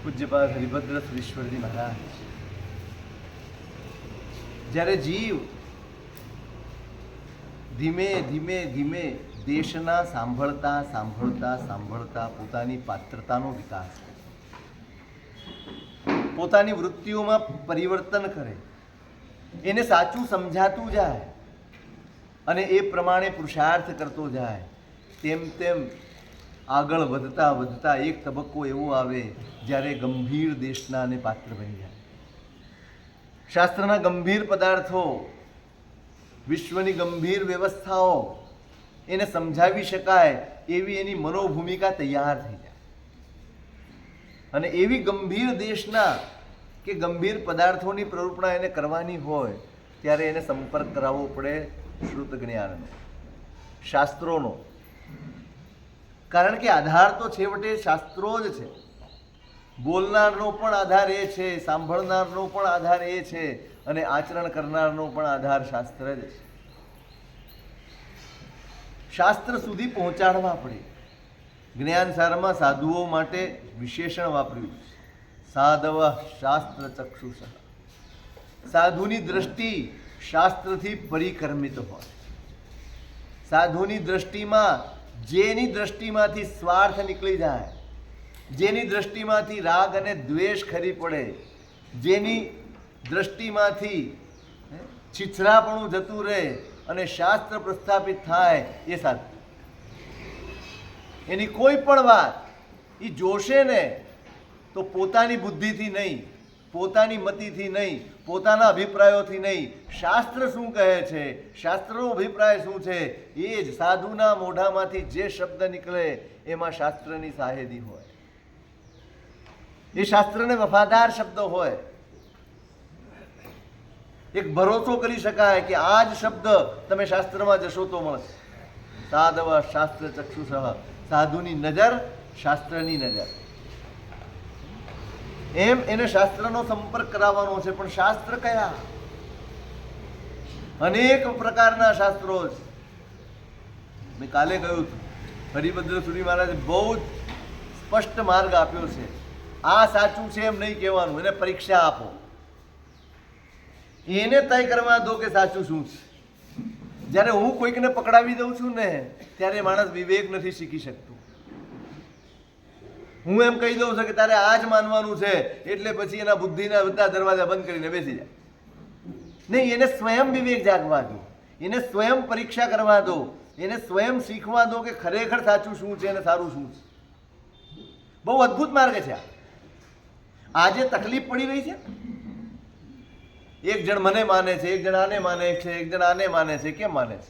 પૂજ્યપાદ હરિભદ્ર સુરેશ્વરજી મહારાજ જ્યારે જીવ ધીમે ધીમે ધીમે દેશના સાંભળતા સાંભળતા સાંભળતા પોતાની પાત્રતાનો વિકાસ કરે, પોતાની વૃત્તિઓમાં પરિવર્તન કરે, એને સાચું સમજાતું જાય અને એ પ્રમાણે પુરુષાર્થ કરતો જાય, તેમ તેમ આગળ વધતા વધતા એક તબક્કો એવો આવે જ્યારે ગંભીર દેશનાને પાત્ર બની જાય. શાસ્ત્રના ગંભીર પદાર્થો, વિશ્વની ગંભીર વ્યવસ્થાઓ એને સમજાવી શકાય એવી એની મનોભૂમિકા તૈયાર થઈ જાય. અને એવી ગંભીર દેશના કે ગંભીર પદાર્થોની પ્રરૂપણા એને કરવાની હોય ત્યારે એને સંપર્ક કરાવવો પડે શ્રુત જ્ઞાનનો, શાસ્ત્રોનો. કારણ કે આધાર તો છેવટે શાસ્ત્રો જ છે. બોલનારનો પણ આધાર એ છે, સાંભળનારનો પણ આધાર એ છે અને આચરણ કરનારનો પણ આધાર શાસ્ત્ર જ છે. શાસ્ત્ર સુધી પહોંચાડવા પડે. જ્ઞાનસારમાં સાધુઓ માટે વિશેષણ વાપર્યું છે, સાધવ શાસ્ત્ર ચક્ષુષ. સાધુની દ્રષ્ટિ શાસ્ત્રથી પરિકર્મિત હોય. સાધુની દ્રષ્ટિમાં જેની દ્રષ્ટિમાંથી સ્વાર્થ નીકળી જાય, જેની દ્રષ્ટિમાંથી રાગ અને દ્વેષ ખરી પડે, જેની દ્રષ્ટિમાંથી છીછરાપણું જતું રહે અને શાસ્ત્ર પ્રસ્થાપિત થાય એ સાધુ. એની કોઈ પણ વાત એ જોશે ને તો પોતાની બુદ્ધિથી નહીં, પોતાની મતિથી નહીં, પોતાના અભિપ્રાયોથી નહીં, શાસ્ત્ર શું કહે છે, શાસ્ત્રનો અભિપ્રાય શું છે, એ જ સાધુના મોઢામાંથી જે શબ્દ નીકળે એમાં શાસ્ત્રની સાહેદી હોય, એ શાસ્ત્રને વફાદાર શબ્દ હોય. એક ભરોસો કરી શકાય કે આ જ શબ્દ તમે શાસ્ત્રમાં જશો તો મળશે. સાધવ શાસ્ત્ર ચક્ષુષ. સાધુની નજર શાસ્ત્રની નજર. એમ એને શાસ્ત્રનો સંપર્ક કરાવવાનો છે. પણ શાસ્ત્ર કયા? અનેક પ્રકારના શાસ્ત્રો છે. મેં કાલે કહ્યું હતું, હરિભદ્ર સુરી મહારાજે બહુ જ સ્પષ્ટ માર્ગ આપ્યો છે. આ સાચું છે એમ નહીં કહેવાનું, એને પરીક્ષા આપો, એને તય કરવા દો કે સાચું શું છે. જ્યારે હું કોઈકને પકડાવી દઉં છું ને ત્યારે માણસ વિવેક નથી શીખી શકતું. હું એમ કહી દઉં છું કે તારે આ જ માનવાનું છે એટલે પછી એના બુદ્ધિના બધા દરવાજા બંધ કરીને બેસી જાય. નહીં, એને સ્વયં વિવેક જાગવા દો, એને સ્વયં પરીક્ષા કરવા દો, એને સ્વયં શીખવા દો કે ખરેખર સાચું શું છે અને સારું શું છે. બહુ અદ્ભુત માર્ગ છે. આજે તકલીફ પડી રહી છે. એક જણ મને માને છે, એક જણ આને માને છે, એક જણ આને માને છે. કેમ માને છે?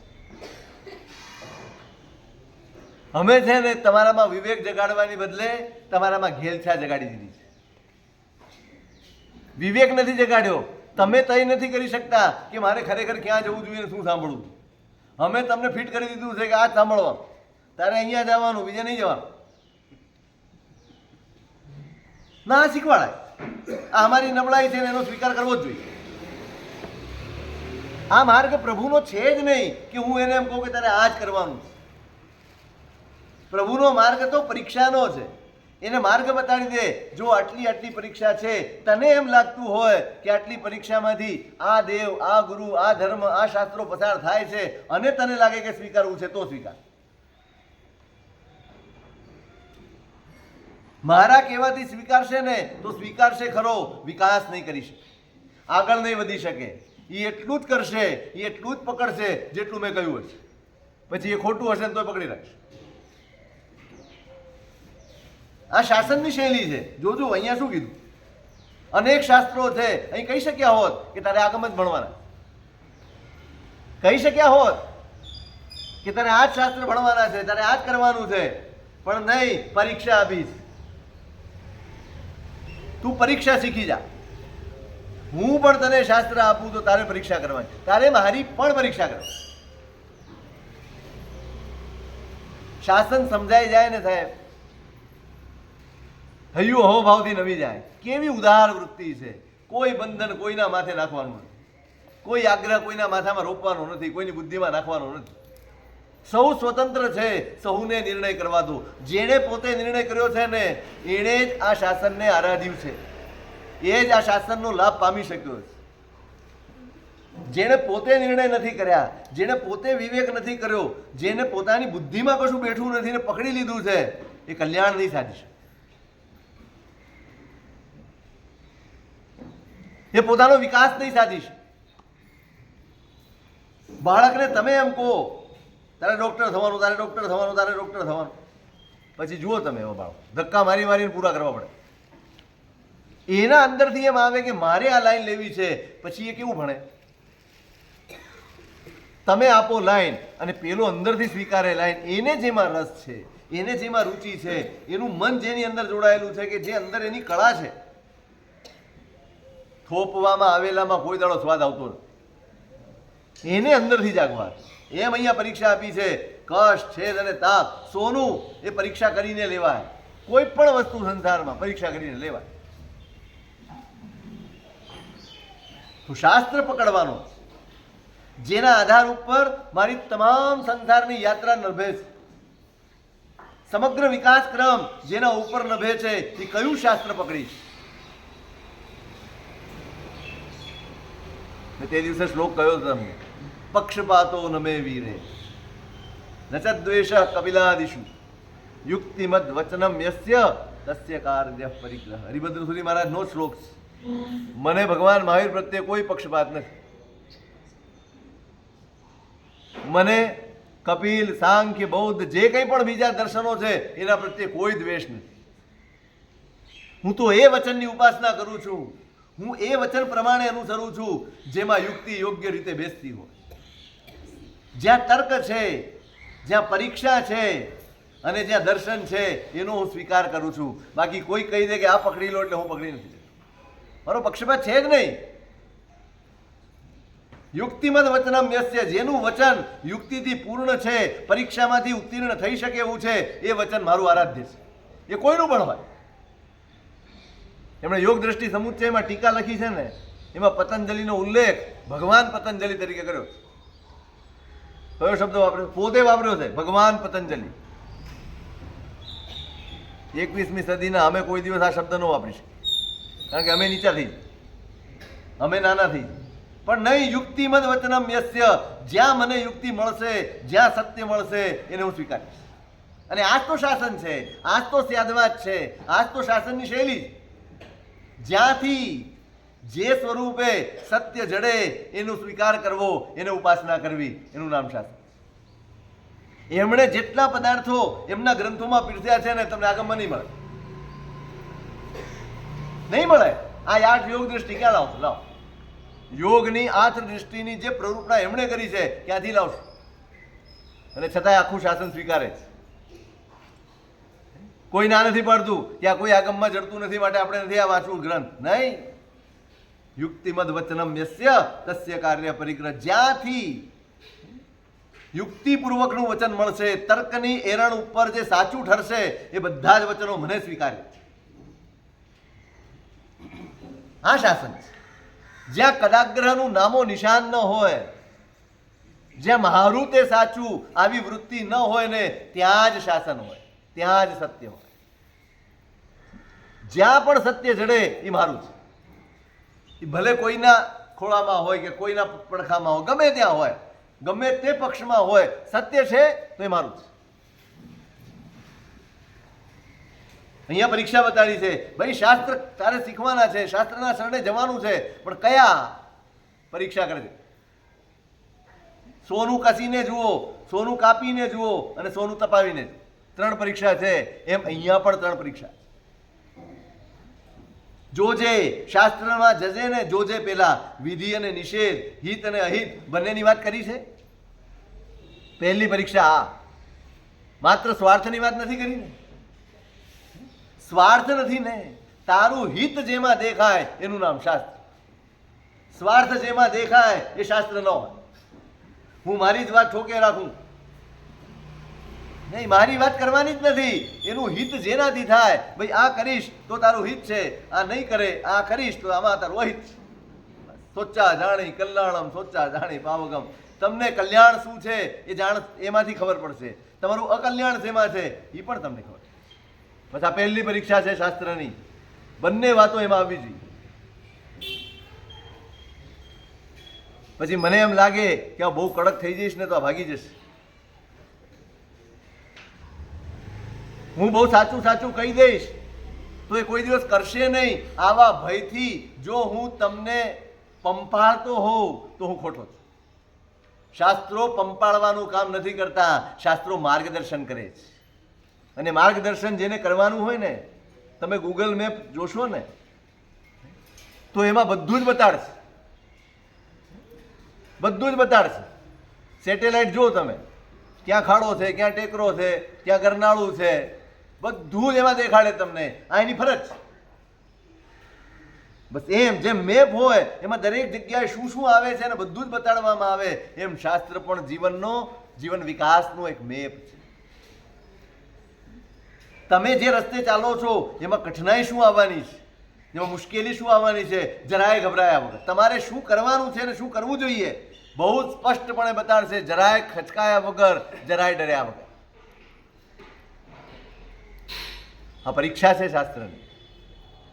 અમે છે ને તમારામાં વિવેક જગાડવાની બદલે તમારામાં ઘેલછા જગાડી દીધી છે. વિવેક નથી જગાડ્યો. તમે તય નથી કરી શકતા કે મારે ખરેખર ક્યાં જવું જોઈએ, શું સાંભળવું. અમે તમને ફિટ કરી દીધું છે કે આ સાંભળવાનું, તારે અહીંયા જવાનું, બીજે નહીં જવાનું. ના શીખવાડાય. આ અમારી નબળાઈ છે ને એનો સ્વીકાર કરવો જ જોઈએ. આ માર્ગ પ્રભુનો છે જ નહીં કે હું એને એમ કહું કે તારે આ જ કરવાનું. પ્રભુનો માર્ગ તો પરીક્ષાનો છે. એને માર્ગ બતાડી દે. જો આટલી આટલી પરીક્ષા છે, તને એમ લાગતું હોય કે આટલી પરીક્ષામાંથી આ દેવ, આ ગુરુ, આ ધર્મ, આ શાસ્ત્રો પસાર થાય છે અને તને લાગે કે સ્વીકારવું છે તો સ્વીકાર. મારા કહેવાથી સ્વીકારશે ને તો સ્વીકારશે ખરો, વિકાસ નહીં કરી શકે, આગળ નહીં વધી શકે. એ એટલું જ કરશે, એ એટલું જ પકડશે જેટલું મેં કહ્યું હશે. પછી એ ખોટું હશે ને તો પકડી રાખશે. આ શાસનની શૈલી છે. જોજો અહીંયા શું કીધું. અનેક શાસ્ત્રો છે. અહીં કહી શક્યા હોત કે તારે આગમ જ ભણવાના, કહી શક્યા હોત કે તારે આ જ શાસ્ત્ર ભણવાના છે, તારે આ જ કરવાનું છે. પણ નહીં, પરીક્ષા આપીશ. તું પરીક્ષા શીખી જા. હું પણ તને શાસ્ત્ર આપું તો તારે પરીક્ષા કરવાની, તારે મારી પણ પરીક્ષા કરવાની. શાસન સમજાઈ જાય ને સાહેબ, હૈયું હોભાવથી નમી જાય. કેવી ઉદાર વૃત્તિ છે. કોઈ બંધન કોઈના માથે નાખવાનું નથી, કોઈ આગ્રહ કોઈના માથામાં રોપવાનો નથી, કોઈની બુદ્ધિમાં નાખવાનો નથી. સૌ સ્વતંત્ર છે, સૌને નિર્ણય કરવા દો. જેણે પોતે નિર્ણય કર્યો છે ને એણે જ આ શાસનને આરાધ્યું છે, એ જ આ શાસનનો લાભ પામી શક્યો છે. જેણે પોતે નિર્ણય નથી કર્યા, જેણે પોતે વિવેક નથી કર્યો, જેને પોતાની બુદ્ધિમાં કશું બેઠું નથી ને પકડી લીધું છે, એ કલ્યાણ નહીં સાધી શકે. એ પોતાનો વિકાસ નહીં સાધી શકે. બાળકને તમે એમ કહો તારે ડોક્ટર થવાનું, તારે ડોક્ટર થવાનું, તારે ડોક્ટર થવાનું, પછી જુઓ તમે એવા બાળક ધક્કા મારી મારીને પૂરા કરવા પડે. એના અંદરથી એમ આવે કે મારે આ લાઈન લેવી છે, પછી એ કેવું ભણે? તમે આપો લાઈન અને પેલો અંદરથી સ્વીકારે લાઈન. એને જેમાં રસ છે, એને જેમાં રુચિ છે, એનું મન જેની અંદર જોડાયેલું છે, કે જે અંદર એની કળા છે, થોપવામાં આવેલામાં કોઈ દાડો સ્વાદ આવતો નથી. એને અંદરથી જાગવા. એમ અહીંયા પરીક્ષા આપી છે, કષ્ટ, છેદ અને તાપ, સોનું એ પરીક્ષા કરીને લેવાય. કોઈ પણ વસ્તુ સંસારમાં પરીક્ષા કરીને લેવાય. તો શાસ્ત્ર પકડવાનો, જેના આધાર ઉપર મારી તમામ સંસારની યાત્રા નભે છે, સમગ્ર વિકાસ ક્રમ જેના ઉપર નભે છે, એ કયું શાસ્ત્ર પકડીશ? મેં તે દિવસે શ્લોક કયો તમને, પક્ષપાતો નમે વીરે નચદ્વેષ કપિલાદિષુ યુક્તિમદ વચનમ યસ્ય તસ્ય કાર્ય પરિગ્રહ. હરિભદ્ર સુરી મહારાજનો શ્લોક છે. મને ભગવાન મહાવીર પ્રત્યે કોઈ પક્ષપાત નથી. મને કપિલ, સાંખ્ય, બૌદ્ધ જે કંઈ પણ બીજા દર્શનો છે એના પ્રત્યે કોઈ દ્વેષ નથી. હું તો એ વચનની ઉપાસના કરું છું, હું એ વચન પ્રમાણે અનુસરું છું જેમાં યુક્તિ યોગ્ય રીતે બેસતી હોય, જ્યાં તર્ક છે, જ્યાં પરીક્ષા છે અને જ્યાં દર્શન છે એનો હું સ્વીકાર કરું છું. બાકી કોઈ કહી દે કે આ પકડી લો એટલે હું પકડી નથી લેતો. મારો પક્ષપાત છે જ નહીં. યુક્તિમદ વચનમ યસ્ય, જેનું વચન યુક્તિથી પૂર્ણ છે, પરીક્ષામાંથી ઉત્તીર્ણ થઈ શકે એવું છે, એ વચન મારું આરાધ્ય છે. એ કોઈનું પણ હોય. એમણે યોગ દ્રષ્ટિ સમુચ્ચયમાં ટીકા લખી છે ને, એમાં પતંજલિનો ઉલ્લેખ ભગવાન પતંજલિ તરીકે કર્યો. કયો શબ્દ વાપર્યો? પોતે વાપર્યો છે, ભગવાન પતંજલિ. 21મી સદીના અમે કોઈ દિવસ આ શબ્દ ન વાપરી શકીએ, કારણ કે અમે નીચા થઈ, અમે નાના થઈ. પણ નહીં, યુક્તિમદ વચનમ યસ્ય, જ્યાં મને યુક્તિ મળશે, જ્યાં સત્ય મળશે એને હું સ્વીકારીશ. અને આ તો શાસન છે, આ તો સ્યાદવાદ છે, આ તો શાસનની શૈલી. જ્યાંથી જે સ્વરૂપે સત્ય જડે એનો સ્વીકાર કરવો, એને ઉપાસના કરવી, એનું નામ શાસ્ત્ર. એમણે જેટલા પદાર્થો એમના ગ્રંથોમાં પીરસ્યા છે ને, તમને આગમમાં નહીં મળે, નહીં મળે. આ 8 યોગ દ્રષ્ટિ ક્યાં લાવશો? લાવો. યોગની 8 દ્રષ્ટિની જે પ્રરૂપણા એમણે કરી છે ક્યાંથી લાવશો? અને છતાંય આખું શાસન સ્વીકારે છે. કોઈ ના નથી પાડતું કે આ કોઈ આગમમાં જડતું નથી માટે આપણે નથી આ વાંચવું ગ્રંથ. નહીં, યુક્તિમદ વચનમ યસ્ય તસ્ય કાર્ય પરિગ્રહ. જ્યાંથી યુક્તિપૂર્વકનું વચન મળશે, તર્કની એરણ ઉપર જે સાચું ઠરશે, એ બધા જ વચનો મને સ્વીકારે. આ શાસન છે. જ્યાં કદાગ્રહનું નામો નિશાન ન હોય, જ્યાં મારું તે સાચું આવી વૃત્તિ ન હોય ને, ત્યાં જ શાસન હોય, ત્યાં જ સત્ય હોય. જ્યાં પણ સત્ય જડે એ મારું છે. એ ભલે કોઈના ખોળામાં હોય કે કોઈના પડખામાં હોય, ગમે ત્યાં હોય, ગમે તે પક્ષમાં હોય, સત્ય છે તો એ મારું છે. અહીંયા પરીક્ષા બતાડી છે, ભાઈ શાસ્ત્ર તારે શીખવાના છે, શાસ્ત્રના શરણે જવાનું છે, પણ કયા? પરીક્ષા કરે છે. સોનું કસીને જુઓ, સોનું કાપીને જુઓ અને સોનું તપાવીને. 3 પરીક્ષા છે. એમ અહીંયા પણ 3 પરીક્ષા. જોજે, શાસ્ત્રમાં જજે ને જોજે. પેલા વિધિ અને નિષેધ, હિત અને અહિત બંનેની વાત કરી છે. પહેલી પરીક્ષા આ. માત્ર સ્વાર્થની વાત નથી કરી ને. સ્વાર્થ નથી ને, તારું હિત જેમાં દેખાય એનું નામ શાસ્ત્ર. સ્વાર્થ જેમાં દેખાય એ શાસ્ત્ર ન હોય. હું મારી જ વાત ઠોકે રાખું, નહીં, મારી વાત કરવાની જ નથી. એનું હિત જેનાથી થાય, ભાઈ આ કરીશ તો તારું હિત છે, આ નહીં કરે, આ કરીશ તો આમાં તારું અહિત છે. સોચા જાણી કલ્યાણમ, સોચા જાણી પાવગમ. તમને કલ્યાણ શું છે એ એમાંથી ખબર પડશે, તમારું અકલ્યાણ શેમાં છે એ પણ તમને ખબર. બસ આ પહેલી પરીક્ષા છે શાસ્ત્રની. બંને વાતો એમાં આવવી જોઈએ. પછી મને એમ લાગે કે આ બહુ કડક થઈ જઈશ ને તો આ ભાગી જશે. હું બહુ સાચું સાચું કહી દઈશ તો એ કોઈ દિવસ કરશે નહીં. આવા ભયથી જો હું તમને પંપાળતો હોઉં તો હું ખોટો છું. શાસ્ત્રો પંપાળવાનું કામ નથી કરતા, શાસ્ત્રો માર્ગદર્શન કરે છે. અને માર્ગદર્શન જેને કરવાનું હોય ને, તમે ગૂગલ મેપ જોશો ને તો એમાં બધું જ બતાડશે, બધું જ બતાડશે. સેટેલાઇટ જો તમે, ક્યાં ખાડો છે, ક્યાં ટેકરો છે, ક્યાં ગરનાળું છે, બધું જ એમાં દેખાડે તમને. આ એની ફરજ છે. બસ એમ જેમ મેપ હોય એમાં દરેક જગ્યાએ શું શું આવે છે અને બધું જ બતાડવામાં આવે, એમ શાસ્ત્ર પણ જીવન વિકાસનો એક મેપ છે. તમે જે રસ્તે ચાલો છો એમાં કઠિનાઈ શું આવવાની છે, એમાં મુશ્કેલી શું આવવાની છે, જરાય ગભરાયા વગર તમારે શું કરવાનું છે અને શું કરવું જોઈએ બહુ જ સ્પષ્ટપણે બતાડશે. જરાય ખચકાયા વગર, જરાય ડર્યા વગર. આ પરીક્ષા છે શાસ્ત્રની,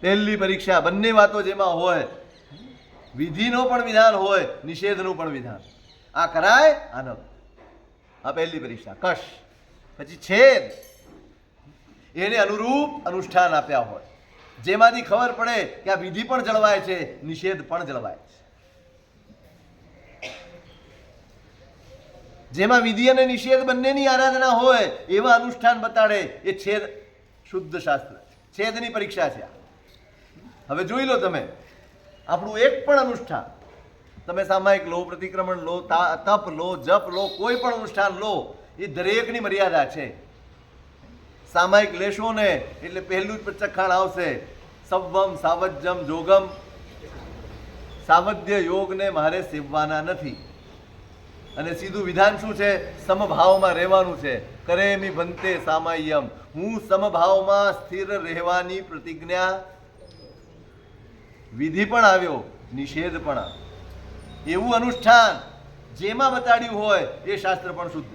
પહેલી પરીક્ષા. બંને વાતો જેમાં હોય, વિધિનો પણ વિધાન હોય, નિષેધનું પણ વિધાન. આ કરાય, આ ન. આ પહેલી પરીક્ષા કશ. પછી છેદ, એને અનુરૂપ અનુષ્ઠાન આપ્યા હોય જેમાંથી ખબર પડે કે આ વિધિ પણ જળવાય છે, નિષેધ પણ જળવાય છે. જેમાં વિધિ અને નિષેધ બંનેની આરાધના હોય એવા અનુષ્ઠાન બતાડે એ છેદ શુદ્ધ શાસ્ત્ર. છેદની પરીક્ષા છે. હવે જોઈ લો તમે, આપણું એક પણ અનુષ્ઠાન, તમે સામાયિક લો, પ્રતિક્રમણ લો, તપ લો, જપ લો, કોઈ પણ અનુષ્ઠાન લો, એ દરેકની મર્યાદા છે. સામાયિક લેશો ને એટલે પહેલું જ પ્રચખાણ આવશે, સવ્વમ સાવજ્યમ જોગમ. સાવધ્ય યોગને મારે સેવવાના નથી. અને સીધું વિધાન શું છે? સમભાવમાં રહેવાનું છે. કરેમિ ભંતે સામાય્યમ, હું સમભાવમાં સ્થિર રહેવાની પ્રતિજ્ઞા. વિધિ પણ આવ્યો, નિષેધ પણ આવ્યો. એવું અનુષ્ઠાન જેમાં બતાડ્યું હોય એ શાસ્ત્ર પણ શુદ્ધ.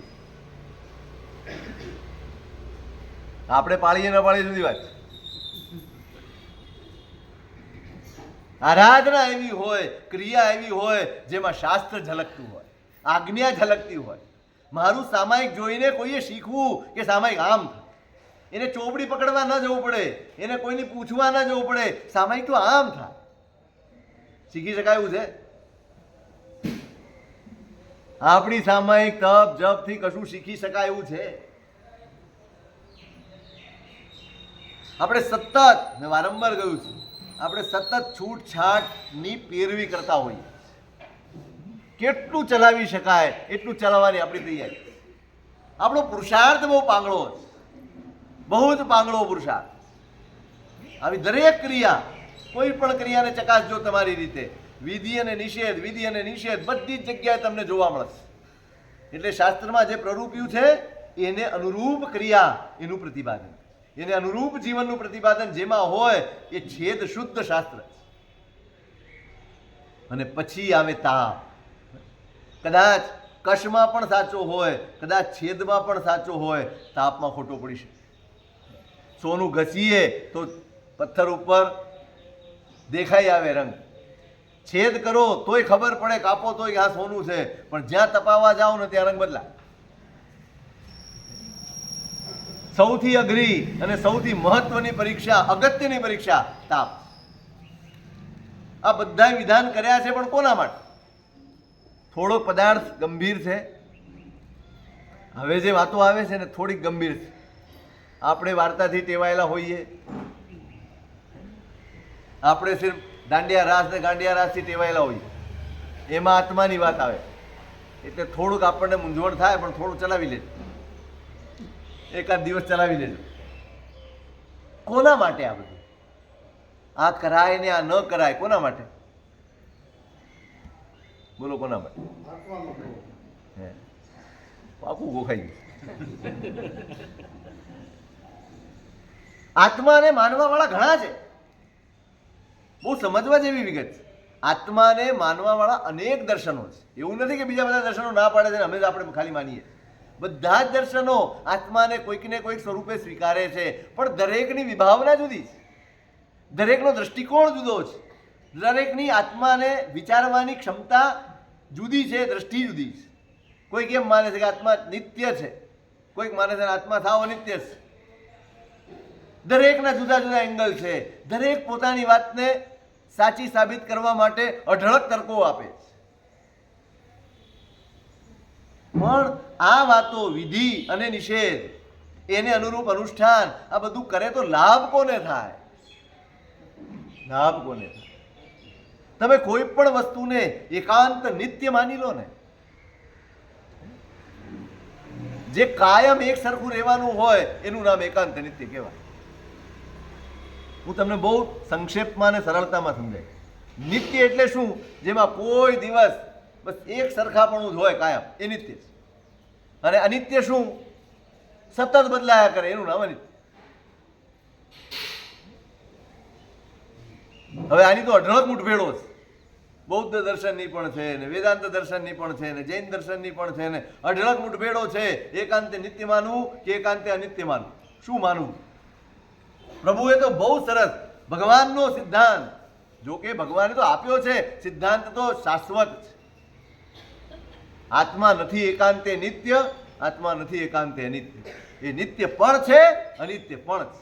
આપણે પાળીએ ન પાળીએ જુદી વાત. આરાધના એવી હોય, ક્રિયા એવી હોય જેમાં શાસ્ત્ર ઝલકતું હોય, આજ્ઞા ઝલકતી હોય. મારું સામાયિક જોઈને કોઈએ શીખવું કે સામાયિક આમ થાય, એને ચોપડી પકડવા ન જવું પડે, એને કોઈને પૂછવા ન જવું પડે, સામાયિક તો આમ થાય. શીખી શકાય એવું છે? આપણી સામાયિક તપ જપ થી કશું શીખી શકાય એવું છે? આપણે સતત, મેં વારંવાર કહ્યું છું, આપણે સતત છૂટછાટની પેરવી કરતા હોઈએ. કેટલું ચલાવી શકાય એટલું ચલાવવાની આપણી તૈયારી. આપણો પુરુષાર્થ બહુ પાંગળો છે, બહુ જ પાંગળો પુરુષાર્થ. આવી દરેક ક્રિયા, કોઈ પણ ક્રિયાને ચકાસજો તમારી રીતે. વિધિ અને નિષેધ, વિધિ અને નિષેધ બધી જ જગ્યાએ તમને જોવા મળશે. એટલે શાસ્ત્રમાં જે પ્રરૂપ્યું છે એને અનુરૂપ ક્રિયા, એનું પ્રતિપાદન, એને અનુરૂપ જીવનનું પ્રતિપાદન જેમાં હોય એ છેદ શુદ્ધ શાસ્ત્ર. અને પછી આવે તાપ. કદાચ કશમાં પણ સાચો હોય, કદાચ છેદમાં પણ સાચો હોય, તાપમાં ખોટો પડી શકે. સોનું ઘસીએ તો પથ્થર ઉપર દેખાઈ આવે રંગ, છેદ કરો તોય ખબર પડે, કાપો તોય કે આ સોનું છે, પણ જ્યાં તપાવવા જાઓ ને ત્યાં રંગ બદલાય. સૌથી અઘરી અને સૌથી મહત્વની પરીક્ષા, અગત્યની પરીક્ષા તાપ. આ બધા વિધાન કર્યા છે પણ કોના માટે? થોડો પદાર્થ ગંભીર છે. હવે જે વાતો આવે છે ને થોડીક ગંભીર છે. આપણે વાર્તાથી ટેવાયેલા હોઈએ, આપણે સિર્ફ દાંડિયા રાસ ને ગાંડિયા રાસથી ટેવાયેલા હોઈએ. એમાં આત્માની વાત આવે એટલે થોડુંક આપણને મૂંઝવણ થાય, પણ થોડું ચલાવી લેજો, એકાદ દિવસ ચલાવી લેજો. કોના માટે આ બધું? આ કરાય ને આ ન કરાય, કોના માટે? બોલો કોના માટે? પાકું ગોખાઈ ગયું. આત્માને માનવા વાળા ઘણા છે. બહુ સમજવા જેવી વિગત છે. આત્માને માનવાવાળા અનેક દર્શનો છે. એવું નથી કે બીજા બધા દર્શનો ના પાડે છે અમે જ આપણે ખાલી માનીએ. બધા જ દર્શનો આત્માને કોઈકને કોઈક સ્વરૂપે સ્વીકારે છે, પણ દરેકની વિભાવના જુદી છે, દરેકનો દૃષ્ટિકોણ જુદો છે, દરેકની આત્માને વિચારવાની ક્ષમતા જુદી છે, દ્રષ્ટિ જુદી છે. કોઈક એમ માને છે કે આત્મા નિત્ય છે, કોઈક માને છે આત્મા સાવ અનિત્ય છે. દરેકના જુદા જુદા એંગલ છે. દરેક પોતાની વાતને સાચી સાબિત કરવા માટે અઢળક તર્કો આપે છે. પણ આ વાતો વિધિ અને નિષેધ, એને અનુરૂપ અનુષ્ઠાન, આ બધું કરે તો લાભ કોને થાય? લાભ કોને થાય? તમે કોઈ પણ વસ્તુને એકાંત નિત્ય માની લો ને, જે કાયમ એક સરખું રહેવાનું હોય એનું નામ એકાંત નિત્ય કહેવાય. હું તમને બહુ સંક્ષેપમાં અને સરળતામાં સમજાય. નિત્ય એટલે શું? જેમાં કોઈ દિવસ બસ એક સરખાપણું જ હોય કાયમ, એ નિત્ય છે. અને અનિત્ય શું? સતત બદલાયા કરે, એનું નામ અનિત્ય. હવે આની તો અઢળક મુઠભેડો છે. બૌદ્ધ દર્શનની પણ છે ને, વેદાંત દર્શનની પણ છે ને, જૈન દર્શનની પણ છે ને, અઢળક મુઠભેડો છે. એકાંતે નિત્ય માનવું કે એકાંતે અનિત્ય માનવું, શું માનવું? પ્રભુએ તો બહુ સરસ ભગવાનનો સિદ્ધાંત, જો કે ભગવાને તો આપ્યો છે સિદ્ધાંત, તો શાશ્વત છે. આત્મા નથી એકાંતે નિત્ય, આત્મા નથી એકાંતે અનિત્ય. એ નિત્ય પણ છે, અનિત્ય પણ છે,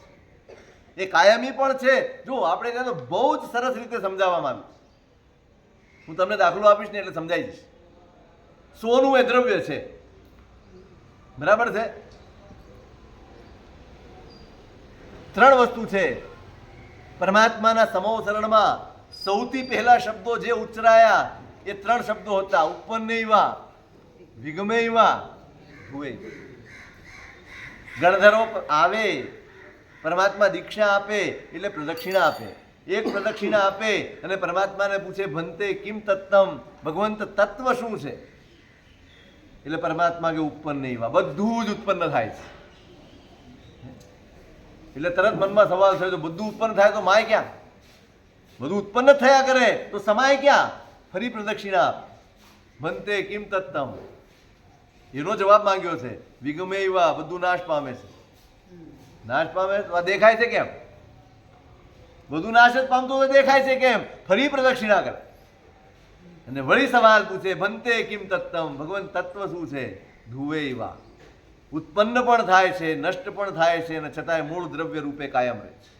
એ કાયમી પણ છે. જો આપણે ત્યાં તો બહુ જ સરસ રીતે સમજાવવામાં આવ્યું. હું તમને દાખલો આપીશ ને એટલે સમજાઈ જઈશ. સોનું એ દ્રવ્ય છે, બરાબર છે? ત્રણ વસ્તુ છે. પરમાત્માના સમોસરણમાં સૌથી પહેલા શબ્દો જે ઉચ્ચરાયા એ ત્રણ શબ્દો હતા: ઉત્પન્નૈવા, વિગમૈવા, ભુવે. ગણધરો આવે, પરમાત્મા દીક્ષા આપે એટલે પ્રદક્ષિણા આપે. એક પ્રદક્ષિણા આપે અને પરમાત્માને પૂછે, ભંતે કિમ તત્તમ, ભગવંત તત્વ શું છે? એટલે પરમાત્મા કે ઉત્પન્નૈવા, બધું જ ઉત્પન્ન થાય છે. એટલે તરત મનમાં સવાલ થયો, તો બધું ઉત્પન્ન થાય તો માય ક્યાં? બધું ઉત્પન્ન થયા કરે તો સમાય ક્યાં? ફરી પ્રદક્ષિણા આપ, ભંતે કિમ તત્તમ. એનો જવાબ માંગ્યો છે, વિગમૈવા, બધું નાશ પામે છે. નાશ પામે તો દેખાય છે કેમ? બધું નાશ જ પામતું હોય દેખાય છે કેમ? ફરી પ્રદક્ષિણા કરે અને વળી સવાલ પૂછે, ભંતે કિમ તત્તમ, ભગવાન તત્વ શું છે? ધ્રુવૈવા, ઉત્પન્ન પણ થાય છે, નષ્ટ પણ થાય છે, અને છતાંય મૂળ દ્રવ્ય રૂપે કાયમ રહે છે.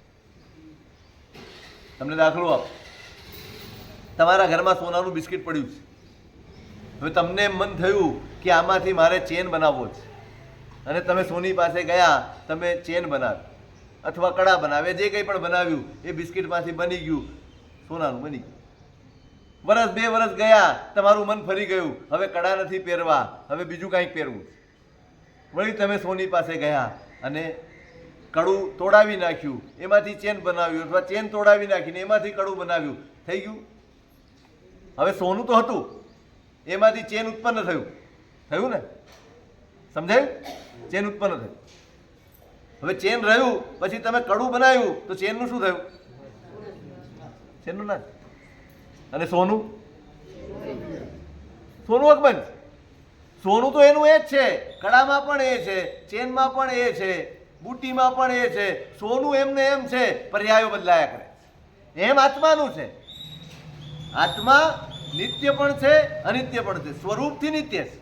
તમને દાખલો આપ, તમારા ઘરમાં સોનાનું બિસ્કિટ પડ્યું છે. હવે તમને એમ મન થયું કે આમાંથી મારે ચેન બનાવવો છે, અને તમે સોની પાસે ગયા, તમે ચેન બનાવી અથવા કડા બનાવે, જે કંઈ પણ બનાવ્યું એ બિસ્કિટમાંથી બની ગયું, સોનાનું બની ગયું. વરસ બે વરસ ગયા, તમારું મન ફરી ગયું, હવે કડા નથી પહેરવા, હવે બીજું કાંઈક પહેરવું. વળી તમે સોની પાસે ગયા અને કડું તોડાવી નાખ્યું, એમાંથી ચેન બનાવ્યું, અથવા ચેન તોડાવી નાખીને એમાંથી કડું બનાવ્યું, થઈ ગયું. હવે સોનું તો હતું, એમાંથી ચેન ઉત્પન્ન થયું, થયું ને? સમજાયું? ચેન ઉત્પન્ન થયું. હવે ચેન રહ્યું, પછી તમે કડું બનાવ્યું, તો ચેનનું શું થયું? ચેનનું ના. અને સોનું, સોનું અકબંધ. સોનું તો એનું એ જ છે, કડામાં પણ એ છે, ચેનમાં પણ એ છે, બુટીમાં પણ એ છે. સોનું એમને એમ છે, પર્યાયો બદલાયા કરે. એમ આત્માનું છે. આત્મા નિત્ય પણ છે, અનિત્ય પણ છે. સ્વરૂપથી નિત્ય છે,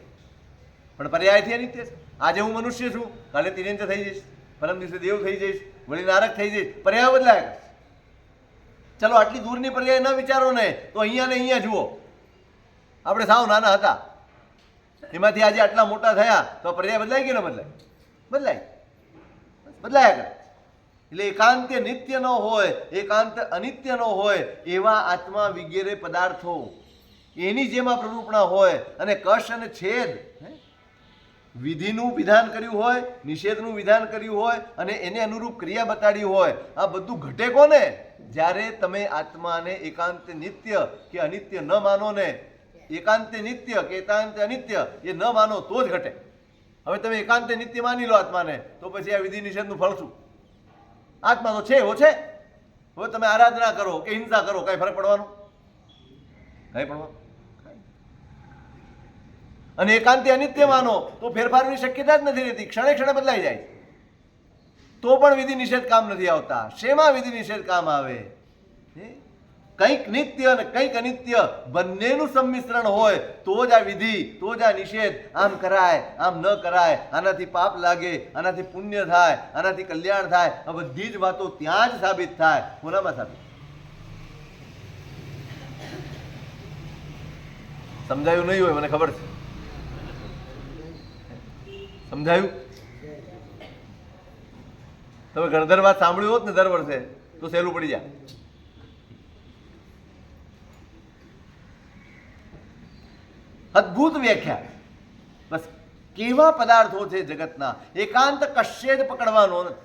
પણ પર્યાયથી અનિત્ય છે. આજે હું મનુષ્ય છું, કાલે તિર્યંચ થઈ જઈશ, પરમ દિવસે દેવ થઈ જઈશ, વળી નારક થઈ જઈશ. પર્યાયો બદલાયા કરે. ચલો આટલી દૂરની પર્યાય ન વિચારો ને, તો અહીંયા ને અહીંયા જુઓ. આપણે સાવ નાના હતા, એમાંથી આજે આટલા મોટા થયા, તો પર્યાય બદલાય કે ન બદલાય? બદલાય, બદલાયા કરે. એટલે એકાંત નિત્ય ન હોય, એકાંત અનિત્ય ન હોય એવા આત્મા વગેરે પદાર્થો એની જેમાં પ્રરૂપણા હોય, અને કશ અને છેદ, વિધિનું વિધાન કર્યું હોય, નિષેધનું વિધાન કર્યું હોય, અને એને અનુરૂપ ક્રિયા બતાડી હોય, આ બધું ઘટે કોને? જ્યારે તમે આત્માને એકાંત નિત્ય કે અનિત્ય ન માનો ને, એકાંતે નિત્ય કે એકાંતે અનિત્ય એ ન માનો તો જ ઘટે. હવે તમે એકાંતે નિત્ય માની લો આત્માને, તો પછી આ વિધિ નિષેધનું ફળ શું? આત્મા તો છે એવો છે. હવે તમે આરાધના કરો કે હિંસા કરો, કાંઈ ફરક પડવાનો? કંઈ પણ અને એકાંતે અનિત્ય માનો તો ફેરફારની શક્યતા જ નથી રહેતી, ક્ષણે ક્ષણે બદલાઈ જાય. તો પણ વિધિ નિષેધ કામ નથી આવતા. શેમાં વિધિ નિષેધ કામ આવે? કંઈક નિત્ય અને કંઈક અનિત્ય બંનેનું સંમિશ્રણ હોય તો જ આ વિધિ, તો જ આ નિષેધ. આમ કરાય, આમ ન કરાય, આનાથી પાપ લાગે, આનાથી પુણ્ય થાય, આનાથી કલ્યાણ થાય, આ બધી જ વાતો ત્યાં જ સાબિત થાય. કોનામાં સાબિત? સમજાયું નહીં હોય મને ખબર છે. સમજાયું? તમે ગણધર વાત સાંભળ્યું હોત ને દર વર્ષે તો સહેલું પડી જાય. અદ્ભુત વ્યાખ્યા. બસ કેવા પદાર્થો છે જગતના, એકાંત કશે જ પકડવાનો નથી.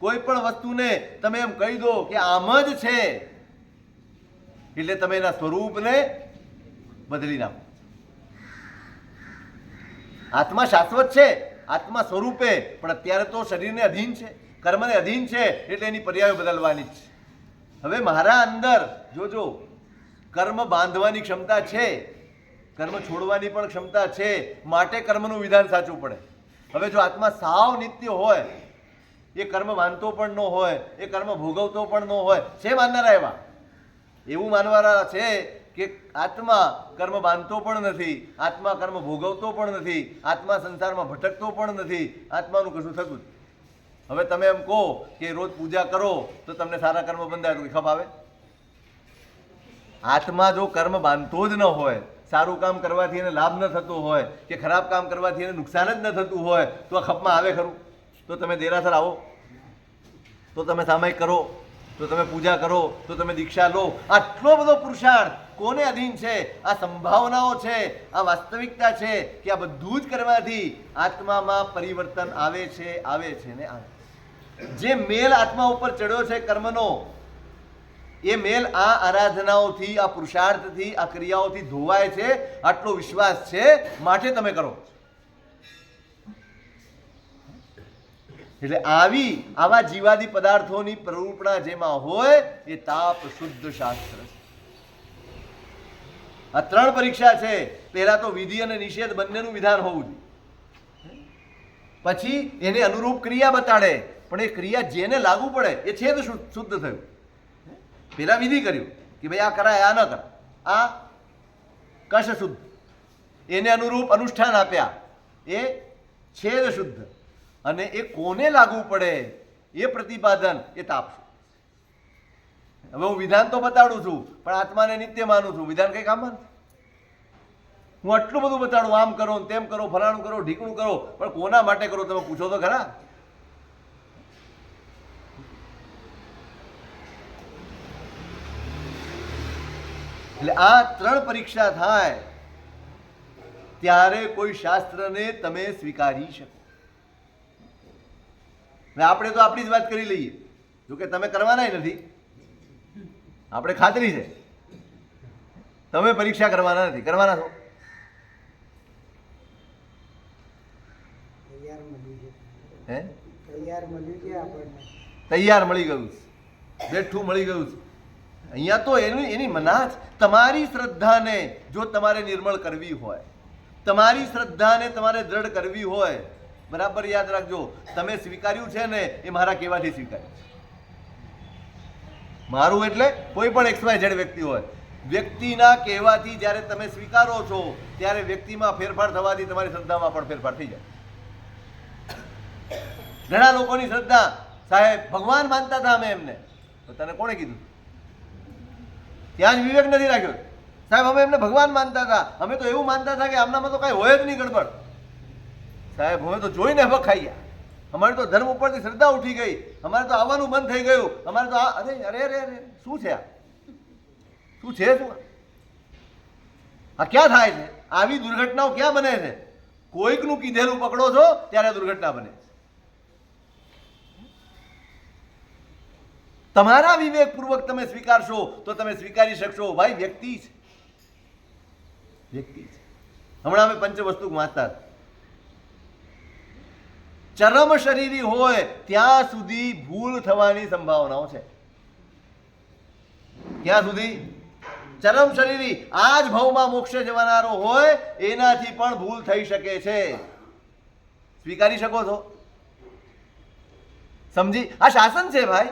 કોઈ પણ વસ્તુને તમે એમ કહી દો કે આમ જ છે એટલે તમે એના સ્વરૂપને બદલી નાખો. આત્મા શાશ્વત છે, આત્મા સ્વરૂપે, પણ અત્યારે તો શરીરને અધીન છે, કર્મને અધીન છે, એટલે એની પર્યાયો બદલવાની જ છે. હવે મારા અંદર જોજો કર્મ બાંધવાની ક્ષમતા છે, કર્મ છોડવાની પણ ક્ષમતા છે, માટે કર્મનું વિધાન સાચું પડે. હવે જો આત્મા સાવ નિત્ય હોય, એ કર્મ માનતો પણ ન હોય, એ કર્મ ભોગવતો પણ ન હોય, છે માનનારા એવા એવું માનવાના છે કે આત્મા કર્મ બાંધતો પણ નથી, આત્મા કર્મ ભોગવતો પણ નથી, આત્મા સંસારમાં ભટકતો પણ નથી, આત્માનું કશું થતું જ. હવે તમે એમ કહો કે રોજ પૂજા કરો તો તમને સારા કર્મ બંધાય તો ખપ આવે? આત્મા જો કર્મ બાંધતો જ ન હોય, સારું કામ કરવાથી એને લાભ ન થતો હોય કે ખરાબ કામ કરવાથી એને નુકસાન જ ન થતું હોય તો આ ખપમાં આવે ખરું? તો તમે દેરાસર આવો, તો તમે સામાયિક કરો, તો તમે પૂજા કરો, તો તમે દીક્ષા લો. આટલો બધો પુરુષાર્થ કોને અધીન છે? આ સંભાવનાઓ છે, આ વાસ્તવિકતા છે કે આ બધું જ કરવાથી આત્મામાં પરિવર્તન આવે છે, આવે છે ને આવે. જે મેલ આત્મા ઉપર ચડ્યો છે કર્મનો, એ મેલ આ આરાધનાઓથી, આ પુરુષાર્થથી, આ ક્રિયાઓથી ધોવાય છે. આટલો વિશ્વાસ છે, માટે તમે કરો. એટલે આવા જીવાદી પદાર્થોની પ્રરૂપણા જેમાં હોય એ તાપ શુદ્ધ શાસ્ત્ર છે. આ ત્રણ પરીક્ષા છે. પહેલા તો વિધિ અને નિષેધ બંનેનું વિધાન હોવું જોઈએ, પછી એને અનુરૂપ ક્રિયા બતાડે, પણ એ ક્રિયા જેને લાગુ પડે એ છેદ શુદ્ધ થયું. પેલા વિધિ કર્યું કે ભાઈ આ કરાય, આ ન કરાય, આ કશ શુદ્ધ. એને અનુરૂપ અનુષ્ઠાન આપ્યા, એ છેદ શુદ્ધ. અને એ કોને લાગુ પડે એ પ્રતિપાદન, એ તાપ. હવે હું વિધાન તો બતાડું છું, પણ આત્માને નિત્ય માનું છું. વિધાન કઈ કામ નથી. હું આટલું બધું બતાડું, આમ કરો તેમ કરો, ફલાણું કરો, ઢીકણું કરો, પણ કોના માટે કરો તમે પૂછો તો ખરા? એટલે આ ત્રણ પરીક્ષા થાય ત્યારે કોઈ શાસ્ત્રને તમે સ્વીકારી શકો. આપણે તો આપણી જ વાત કરી લઈએ, જોકે તમે કરવાના નથી, આપણે ખાતરી છે તમે પરીક્ષા કરવાના નથી. કરવાના છો? તૈયાર મળી ગયું, બેઠું મળી ગયું. અહીંયા તો એની મનાજ. તમારી શ્રદ્ધાને જો તમારે નિર્મળ કરવી હોય, તમારી શ્રદ્ધાને તમારે દ્રઢ કરવી હોય, બરાબર યાદ રાખજો, તમે સ્વીકાર્યું છે ને એ મારા કહેવાથી સ્વીકાર્યું છે. મારું એટલે કોઈ પણ XYZ વ્યક્તિ હોય, વ્યક્તિના કહેવાથી જ્યારે તમે સ્વીકારો છો ત્યારે વ્યક્તિમાં ફેરફાર થવાથી તમારી શ્રદ્ધામાં પણ ફેરફાર થઈ જાય. ઘણા લોકોની શ્રદ્ધા, સાહેબ ભગવાન માનતા હતા અમે એમને, તો તને કોણે કીધું? ત્યાં જ વિવેક નથી રાખ્યો. સાહેબ અમે એમને ભગવાન માનતા હતા, અમે તો એવું માનતા હતા કે આમનામાં તો કાંઈ હોય જ નહીં ગડબડ. સાહેબ અમે તો જોઈને હબક ખાઈ ગયા, અમારી તો ધર્મ ઉપરથી શ્રદ્ધા ઉઠી ગઈ, અમારે તો આવવાનું બંધ થઈ ગયું, અમારે તો અરે અરે અરે અરે શું છે આ? શું છે? શું આ ક્યાં થાય છે? આવી દુર્ઘટનાઓ ક્યાં બને છે? કોઈકનું કીધેલું પકડો છો ત્યારે દુર્ઘટના બને. તમારા વિવેકપૂર્વક તમે સ્વીકારશો તો તમે સ્વીકારી શકશો. ભાઈ વ્યક્તિ છે, વ્યક્તિ છે. હમણાં અમે પંચવસ્તુ વાંચતા હતા. ચરમ શરીરી હોય ત્યાં સુધી ભૂલ થવાની સંભાવનાઓ છે. ક્યાં સુધી? ચરમ શરીરી આ જ ભવમાં મોક્ષે જવાનારો હોય એનાથી પણ ભૂલ થઈ શકે છે. સ્વીકારી શકો છો? સમજી? આ શાસન છે ભાઈ.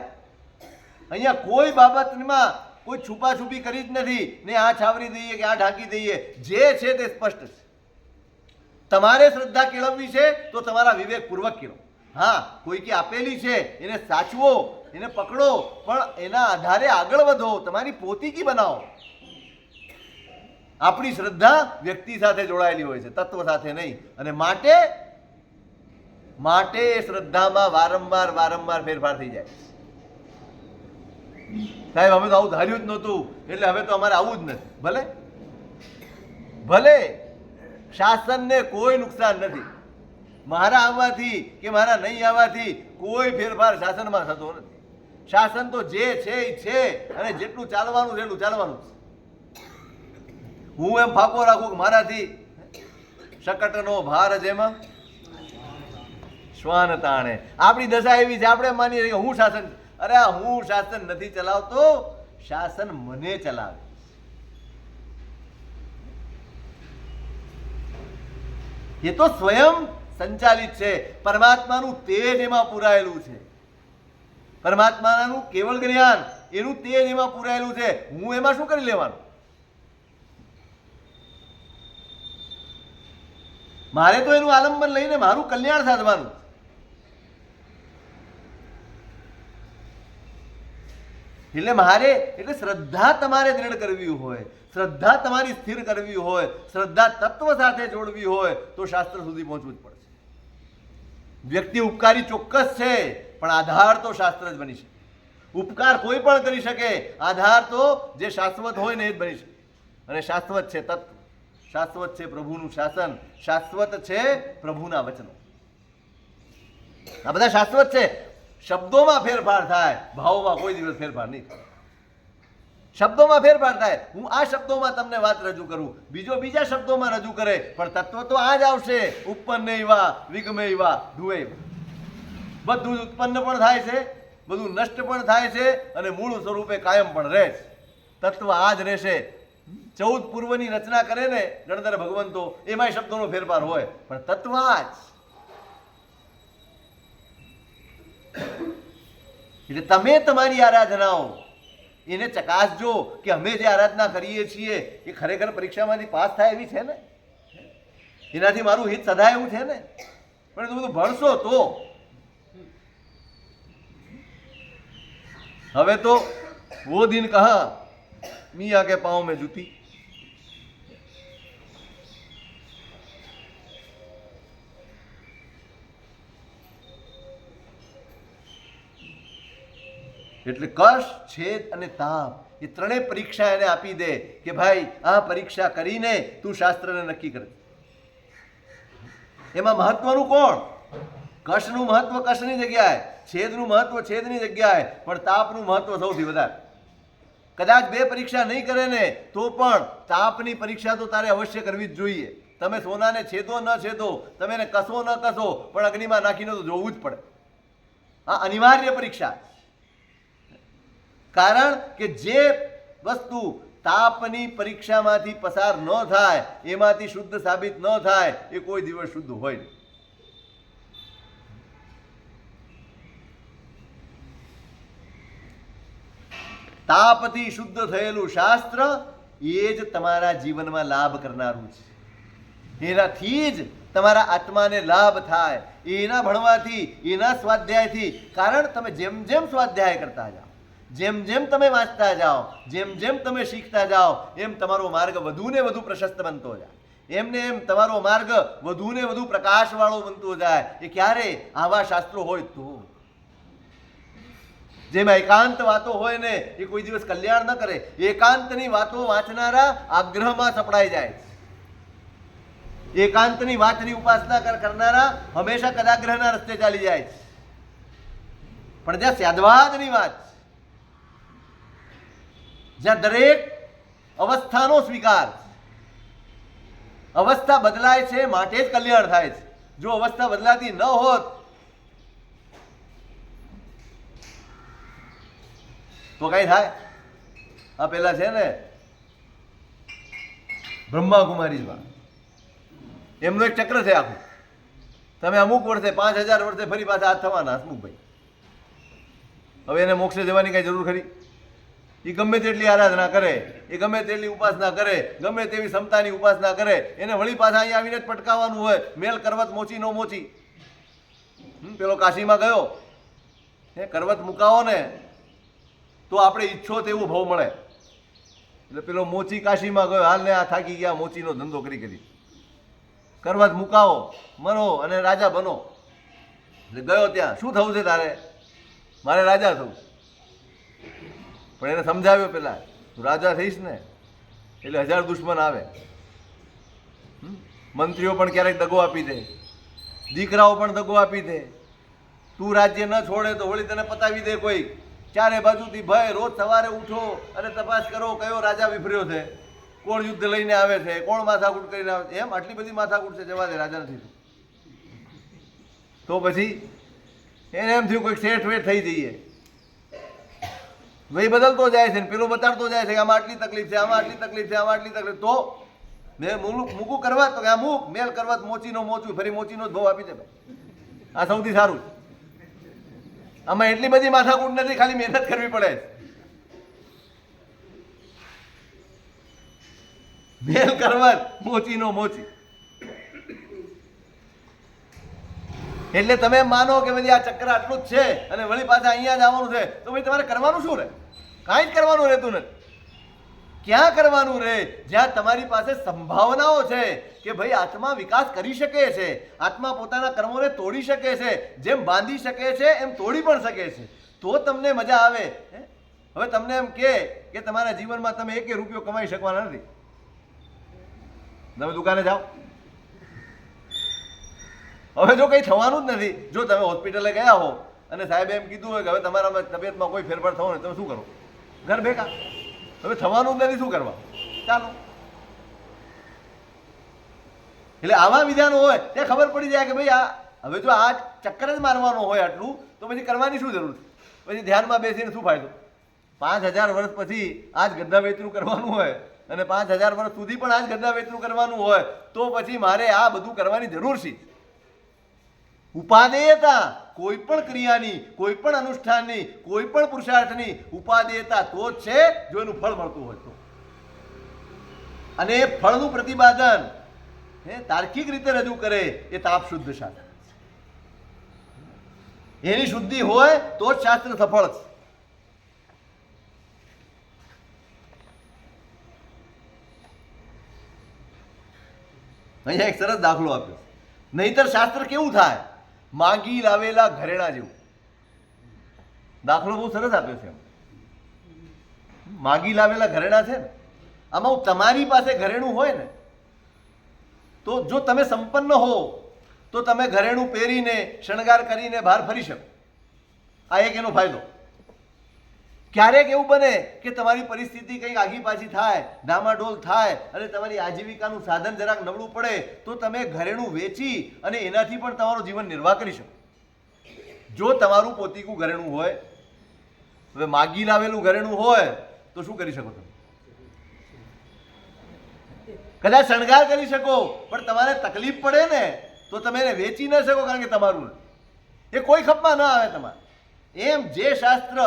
અહીંયા કોઈ બાબતમાં કોઈ છુપાછુપી કરી જ નથી ને આ છાવરી દઈએ કે આ ઢાંકી દઈએ. જે છે તે સ્પષ્ટ છે. તમારે શ્રદ્ધા કેળવવી છે તો તમારા વિવેકપૂર્વક કેળવો. હા, કોઈ કે આપેલી છે એને સાચવો, એને પકડો, પણ એના આધારે આગળ વધો, તમારી પોતીકી બનાવો. આપણી શ્રદ્ધા વ્યક્તિ સાથે જોડાયેલી હોય છે, તત્વ સાથે નહીં. અને માટે એ શ્રદ્ધામાં વારંવાર ફેરફાર થઈ જાય. સાહેબ અમે તો આવું ધાર્યું જ નહોતું એટલે હવે તો અમારે આવું જ નથી. ભલે શાસનને કોઈ નુકસાન નથી. મારા આવવાથી કે મારા નહીં આવવાથી કોઈ ફેરફાર શાસનમાં થતો નથી. શાસન તો જે છે એ છે અને જેટલું ચાલવાનું છે એટલું ચાલવાનું છે. હું એમ ફાંકો રાખું કે મારાથી શકટનો ભાર જેમાં શ્વાન તાણે. આપણી દશા એવી છે, આપણે માનીએ કે હું શાસન, અરે હું શાસન નથી ચલાવતો, શાસન મને ચલાવે. એ તો સ્વયં સંચાલિત છે. પરમાત્માનું તેજ એમાં પૂરાયેલું છે. પરમાત્માનું કેવળ જ્ઞાન એનું તેજ એમાં પૂરાયેલું છે. હું એમાં શું કરી લેવાનું? મારે તો એનું આલંબન લઈને મારું કલ્યાણ સાધવાનું. એટલે શ્રદ્ધા તમારે દ્રઢ કરવી હોય, શ્રદ્ધા તમારી સ્થિર કરવી હોય, શ્રદ્ધા તત્વ સાથે જોડવી હોય તો શાસ્ત્ર સુધી પહોંચવું જ પડશે. વ્યક્તિ ઉપકારી ચોક્કસ છે પણ આધાર તો શાસ્ત્ર જ બની શકે. ઉપકાર કોઈ પણ કરી શકે, આધાર તો જે શાશ્વત હોય ને એ જ બની શકે. અને શાશ્વત છે તત્વ, શાશ્વત છે પ્રભુનું શાસન, શાશ્વત છે પ્રભુના વચનો. આ બધા શાશ્વત છે. શબ્દોમાં ફેરફાર થાય, ભાવોમાં કોઈ દિવસ ફેરફાર નહીં થાય. શબ્દોમાં ફેરફાર થાય. હું આ શબ્દોમાં તમને વાત રજૂ કરું, બીજો બીજા શબ્દોમાં રજૂ કરે, પણ તત્વ તો આ જ આવશે. ઉત્પન્ન એવા વિગમે એવા ધુએ. બધું જ ઉત્પન્ન પણ થાય છે, બધું નષ્ટ પણ થાય છે અને મૂળ સ્વરૂપે કાયમ પણ રહે છે. તત્વ આ જ રહેશે. 14 પૂર્વની રચના કરે ને ગણધર ભગવંતો, એમાંય શબ્દોનો ફેરફાર હોય પણ તત્વ આ જ. એટલે તમે તમારી આરાધનાઓ એને ચકાસજો કે અમે જે આરાધના કરીએ છીએ એ ખરેખર પરીક્ષામાંથી પાસ થાય એવી છે ને, એનાથી મારું હિત સદાય એવું છે ને. પણ તો બધું ભણશો તો હવે તો વો દિન કહા મિયા કે પાँव में जूती. એટલે કષ્ટ, છેદ અને તાપ એ ત્રણેય પરીક્ષા એને આપી દે કે ભાઈ આ પરીક્ષા કરીને તું શાસ્ત્રને નક્કી કરે. એમાં મહત્વનું કોણ? કષ્ટનું મહત્વ કષ્ટની જગ્યાએ, છેદનું મહત્વ છેદની જગ્યાએ, પણ તાપનું મહત્વ સૌથી વધારે. કદાચ 2 પરીક્ષા નહીં કરે ને તો પણ તાપની પરીક્ષા તો તારે અવશ્ય કરવી જ જોઈએ. તમે સોનાને છેદો ન છેદો, તમે એને કસો ન કસો, પણ અગ્નિમાં નાખીને તો જોવું જ પડે. આ અનિવાર્ય પરીક્ષા. કારણ કે જે વસ્તુ તાપની પરીક્ષામાંથી પસાર ન થાય, એમાંથી શુદ્ધ સાબિત ન થાય, એ કોઈ દિવસ શુદ્ધ હોય નહીં. તાપથી શુદ્ધ થયેલું શાસ્ત્ર એ જ તમારા જીવનમાં લાભ કરનારું છે. એનાથી જ તમારા આત્માને લાભ થાય. એના ભણવાથી, એના સ્વાધ્યાયથી. કારણ તમે જેમ જેમ સ્વાધ્યાય કરતા જાઓ, જેમ જેમ તમે વાંચતા જાઓ, જેમ જેમ તમે શીખતા જાઓ, એમ તમારો માર્ગ વધુ ને વધુ પ્રશસ્ત બનતો જાય. એમને એમ તમારો માર્ગ વધુ ને વધુ પ્રકાશવાળો બનતો જાય. એ ક્યારે? આવા શાસ્ત્રો હોય તો. જેમાં એકાંત વાતો હોય ને એ કોઈ દિવસ કલ્યાણ ન કરે. એકાંતની વાતો વાંચનારા આગ્રહમાં સપડાઈ જાય. એકાંતની વાતની ઉપાસના કરનારા હંમેશા કદાગ્રહના રસ્તે ચાલી જાય. પણ જ્યાં સ્યાદવાદની વાત, જ્યાં દરેક અવસ્થાનો સ્વીકાર, અવસ્થા બદલાય છે માટે જ કલ્યાણ થાય છે. જો અવસ્થા બદલાતી ન હોત તો કઈ થાય? આ પેલા છે ને બ્રહ્માકુમારીમાં એમનું એક ચક્ર છે આખું. તમે અમુક વર્ષે 5000 વર્ષે ફરી પાછા હાથ થવાના હસમુખભાઈ. હવે એને મોક્ષે જવાની કઈ જરૂર ખરી? એ ગમે તેટલી આરાધના કરે, એ ગમે તેટલી ઉપાસના કરે, ગમે તેવી ક્ષમતાની ઉપાસના કરે, એને વળી પાછા અહીંયા આવીને જ પટકાવવાનું હોય. મેલ કરવત મોચી નો મોચી. પેલો કાશીમાં ગયો, એ કરવત મુકાવો ને તો આપણે ઈચ્છો તેવું ભાવ મળે. એટલે પેલો મોચી કાશીમાં ગયો, હાલ ને આ થાકી ગયા મોચીનો ધંધો કરી કરી. કરવત મુકાવો, મરો અને રાજા બનો. એટલે ગયો ત્યાં, શું થવું છે તારે? મારે રાજા થવું. પણ એને સમજાવ્યો પેલા, તું રાજા થઈશ ને એટલે 1000 દુશ્મન આવે. મંત્રીઓ પણ ક્યારેક દગો આપી દે, દીકરાઓ પણ દગો આપી દે. તું રાજ્ય ન છોડે તો વળી તને પતાવી દે કોઈ. ચારે બાજુથી ભય. રોજ સવારે ઉઠો અને તપાસ કરો કયો રાજા વિફર્યો છે, કોણ યુદ્ધ લઈને આવે છે, કોણ માથાકૂટ કરીને આવે છે. એમ આટલી બધી માથાકૂટ છે, જવા દે, રાજા નથી. તો પછી એને એમ થયું કોઈક શેઠ વેઠ થઈ જઈએ. ભાઈ બદલતો જાય છે ને પેલો બતાડતો જાય છે કે આમાં આટલી તકલીફ છે, આમાં આટલી તકલીફ છે, આમાં આટલી તકલીફ. તો મેં મૂકું કરવા તો કે આ મૂક, મેલ કરવા મોચીનો મોચું, ફરી મોચીનો જ ભાવ આપી દે. આ સૌથી સારું. આમાં એટલી બધી માથાકૂટ નથી, ખાલી મહેનત કરવી પડે. મેલ કરવા મોચીનો મોચી. એટલે તમે માનો કે ભાઈ આ ચક્ર આટલું જ છે અને વળી પાછા અહીંયા જ આવવાનું છે, તો ભાઈ તમારે કરવાનું શું રહે? કાંઈ જ કરવાનું રહેતું નથી. ક્યાં કરવાનું રહે? જ્યાં તમારી પાસે સંભાવનાઓ છે કે ભાઈ આત્મા વિકાસ કરી શકે છે, આત્મા પોતાના કર્મોને તોડી શકે છે, જેમ બાંધી શકે છે એમ તોડી પણ શકે છે, તો તમને મજા આવે. હવે તમને એમ કે તમારા જીવનમાં તમે 1 રૂપિયો કમાઈ શકવાના નથી. તમે દુકાને જાઓ, હવે જો કંઈ થવાનું જ નથી, જો તમે હોસ્પિટલે ગયા હો અને સાહેબે એમ કીધું હોય કે હવે તમારા તબિયતમાં કોઈ ફેરફાર થવો ને, તમે શું કરો? ઘર ભેગા. હવે થવાનું જ નથી, શું કરવા? ચાલો. એટલે આવા વિધાનો હોય ત્યાં ખબર પડી જાય કે ભાઈ આ હવે જો આ ચક્કર જ મારવાનો હોય આટલું, તો પછી કરવાની શું જરૂર છે? પછી ધ્યાનમાં બેસીને શું ફાયદો? 5000 વર્ષ પછી આ જ ગદ્દા વેચનું કરવાનું હોય અને 5000 વર્ષ સુધી પણ આ જ ગદ્દા વેચનું કરવાનું હોય, તો પછી મારે આ બધું કરવાની જરૂર છે. ઉપાદેયતા કોઈ પણ ક્રિયાની, કોઈ પણ અનુષ્ઠાનની, કોઈ પણ પુરુષાર્થની ઉપાદેયતા તો જ છે જો એનું ફળ મળતું હોય તો. અને એ ફળનું પ્રતિપાદન તાર્કિક રીતે રજૂ કરે એ તાપ શુદ્ધ શાસ્ત્ર. એની શુદ્ધિ હોય તો જ શાસ્ત્ર સફળ છે. અહીંયા એક સરસ દાખલો આપ્યો. નહીતર શાસ્ત્ર કેવું થાય? માંગી લાવેલા ઘરેણા જેવું. દાખલો બહુ સરસ આપ્યો છે. માંગી લાવેલા ઘરેણા છે ને, આમાં તમારી પાસે ઘરેણું હોય ને, તો જો તમે સંપન્ન હો તો તમે ઘરેણું પહેરીને શણગાર કરીને બહાર ફરી શકો. આ એક એનો ફાયદો. ક્યારેક એવું બને કે તમારી પરિસ્થિતિ કંઈક આગી પાછી થાય, ડામાડોલ થાય અને તમારી આજીવિકાનું સાધન જરાક નબળું પડે, તો તમે ઘરેણું વેચી અને એનાથી પણ તમારું જીવન નિર્વાહ કરી શકો. જો તમારું પોતીકું ઘરેણું હોય. હવે માગી લાવેલું ઘરેણું હોય તો શું કરી શકો? તમે કદાચ શણગાર કરી શકો, પણ તમારે તકલીફ પડે ને તો તમે એને વેચી ન શકો, કારણ કે તમારું એ કોઈ ખપમાં ન આવે તમારે. એમ જે શાસ્ત્ર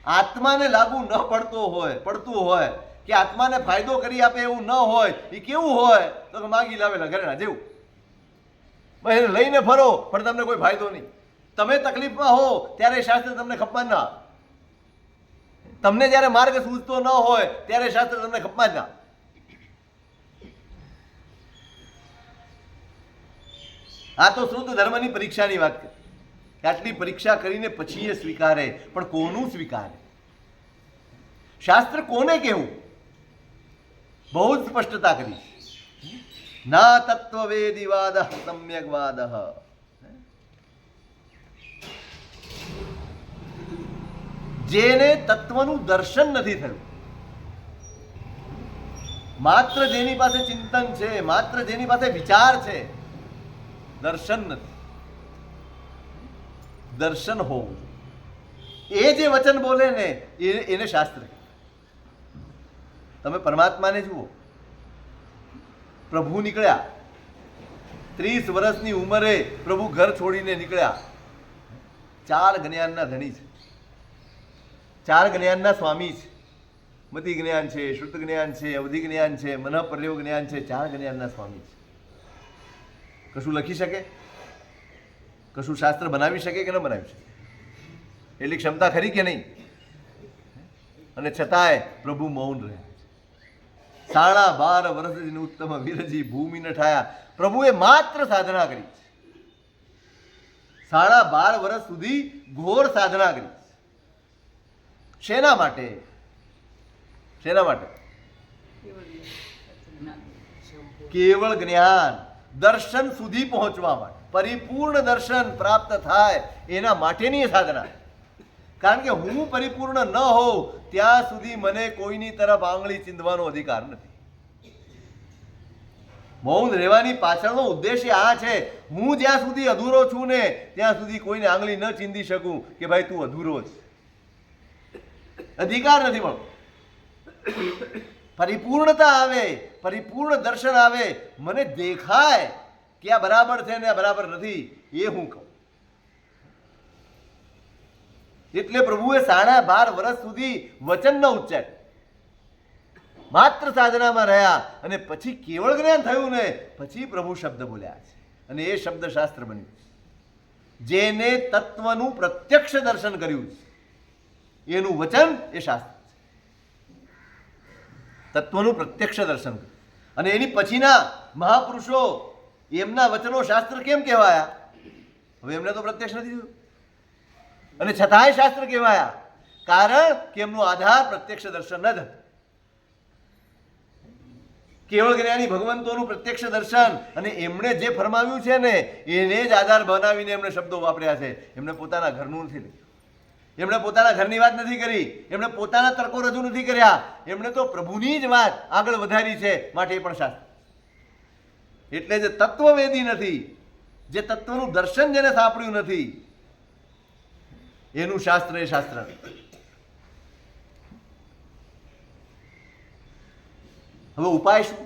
આત્માને લાગુ ન પડતું હોય કે આત્માને ફાયદો કરી આપે એવું ન હોય, એ કેવું હોય તો કે માગી લાવેલા ઘરેણા જેવું. બસ એને લઈને ફરો પણ તમને કોઈ ફાયદો નહીં. તમે તકલીફમાં હો ત્યારે શાસ્ત્ર તમને ખપમાં ના. તમને જ્યારે માર્ગ સૂઝતો ન હોય ત્યારે શાસ્ત્ર તમને ખપમાં જ ના. આ તો શુદ્ધ ધર્મની પરીક્ષાની વાત કરી. આટલી પરીક્ષા કરીને પછી એ સ્વીકારે, પણ કોનું સ્વીકારે? શાસ્ત્ર કોને કહેવું? બહુ જ સ્પષ્ટતા કરી. ના તત્વવેદિવાદ સમ્યગવાદ. જેને તત્વનું દર્શન નથી થયું, માત્ર જેની પાસે ચિંતન છે, માત્ર જેની પાસે વિચાર છે, દર્શન નથી. દર્શન હોવું. એ જે વચન બોલે ને એને શાસ્ત્ર. તમે પરમાત્માને જુઓ, પ્રભુ નીકળ્યા, 30 વર્ષની ઉંમરે પ્રભુ ઘર છોડીને નીકળ્યા. 4 જ્ઞાનના ધણી છે, 4 જ્ઞાનના સ્વામી છે. મતિ જ્ઞાન છે, શુદ્ધ જ્ઞાન છે, અવધિ જ્ઞાન છે, મનઃપર્યોગ જ્ઞાન છે. 4 જ્ઞાનના સ્વામી છે. કશું લખી શકે? કશું શાસ્ત્ર બનાવી શકે કે ન બનાવી શકે? એટલી ક્ષમતા ખરી કે નહીં? અને છતાંય પ્રભુ મૌન રહ્યા. 12.5 વર્ષ ઉત્તમ વિરજી ભૂમિ ન ઠાયા. પ્રભુએ માત્ર સાધના કરી. 12.5 વર્ષ સુધી ઘોર સાધના કરી. શેના માટે? શેના માટે? કેવળ જ્ઞાન દર્શન સુધી પહોંચવા માટે, પરિપૂર્ણ દર્શન પ્રાપ્ત થાય એના માટેની સાધના. કારણ કે હું પરિપૂર્ણ ન હોઉં ત્યાં સુધી મને કોઈની તરફ આંગળી ચીંધવાનો અધિકાર નથી. મૌન રહેવાની પાછળનો ઉદ્દેશ્ય આ છે, હું જ્યાં સુધી અધૂરો છું ને ત્યાં સુધી કોઈને આંગળી ન ચીંધી શકું કે ભાઈ તું અધૂરો છે. અધિકાર નથી મળતો. પરિપૂર્ણતા આવે, પરિપૂર્ણ દર્શન આવે, મને દેખાય કે આ બરાબર છે ને આ બરાબર નથી, એ હું કહું. એટલે પ્રભુએ 12.5 વર્ષ સુધી વચન ન ઉચ્ચાર્યું, માત્ર સાધનામાં રહ્યા. અને પછી કેવળ જ્ઞાન થયું ને પછી પ્રભુ શબ્દ બોલ્યા છે. અને એ શબ્દ શાસ્ત્ર બન્યું. જેને તત્વનું પ્રત્યક્ષ દર્શન કર્યું છે એનું વચન એ શાસ્ત્ર છે. તત્વનું પ્રત્યક્ષ દર્શન કર્યું. અને એની પછીના મહાપુરુષો એમના વચનો શાસ્ત્ર કેમ કહેવાયા? હવે એમને તો પ્રત્યક્ષ નથી થયું અને છતાંય શાસ્ત્ર કહેવાયા, કારણ કે એમનો આધાર પ્રત્યક્ષ દર્શન ન હતું. કેવળ જ્ઞાની ભગવંતોનું પ્રત્યક્ષ દર્શન અને એમણે જે ફરમાવ્યું છે ને એને જ આધાર બનાવીને એમણે શબ્દો વાપર્યા છે. એમણે પોતાના ઘરનું નથી લખ્યું, એમણે પોતાના ઘરની વાત નથી કરી, એમણે પોતાના તર્કો રજૂ નથી કર્યા, એમણે તો પ્રભુની જ વાત આગળ વધારી છે. માટે એ પણ શાસ્ત્ર. એટલે જે તત્વવેદી નથી, જે તત્વનું દર્શન જેને સાંભળ્યું નથી, એનું શાસ્ત્ર એ શાસ્ત્ર. હવે ઉપાય શું?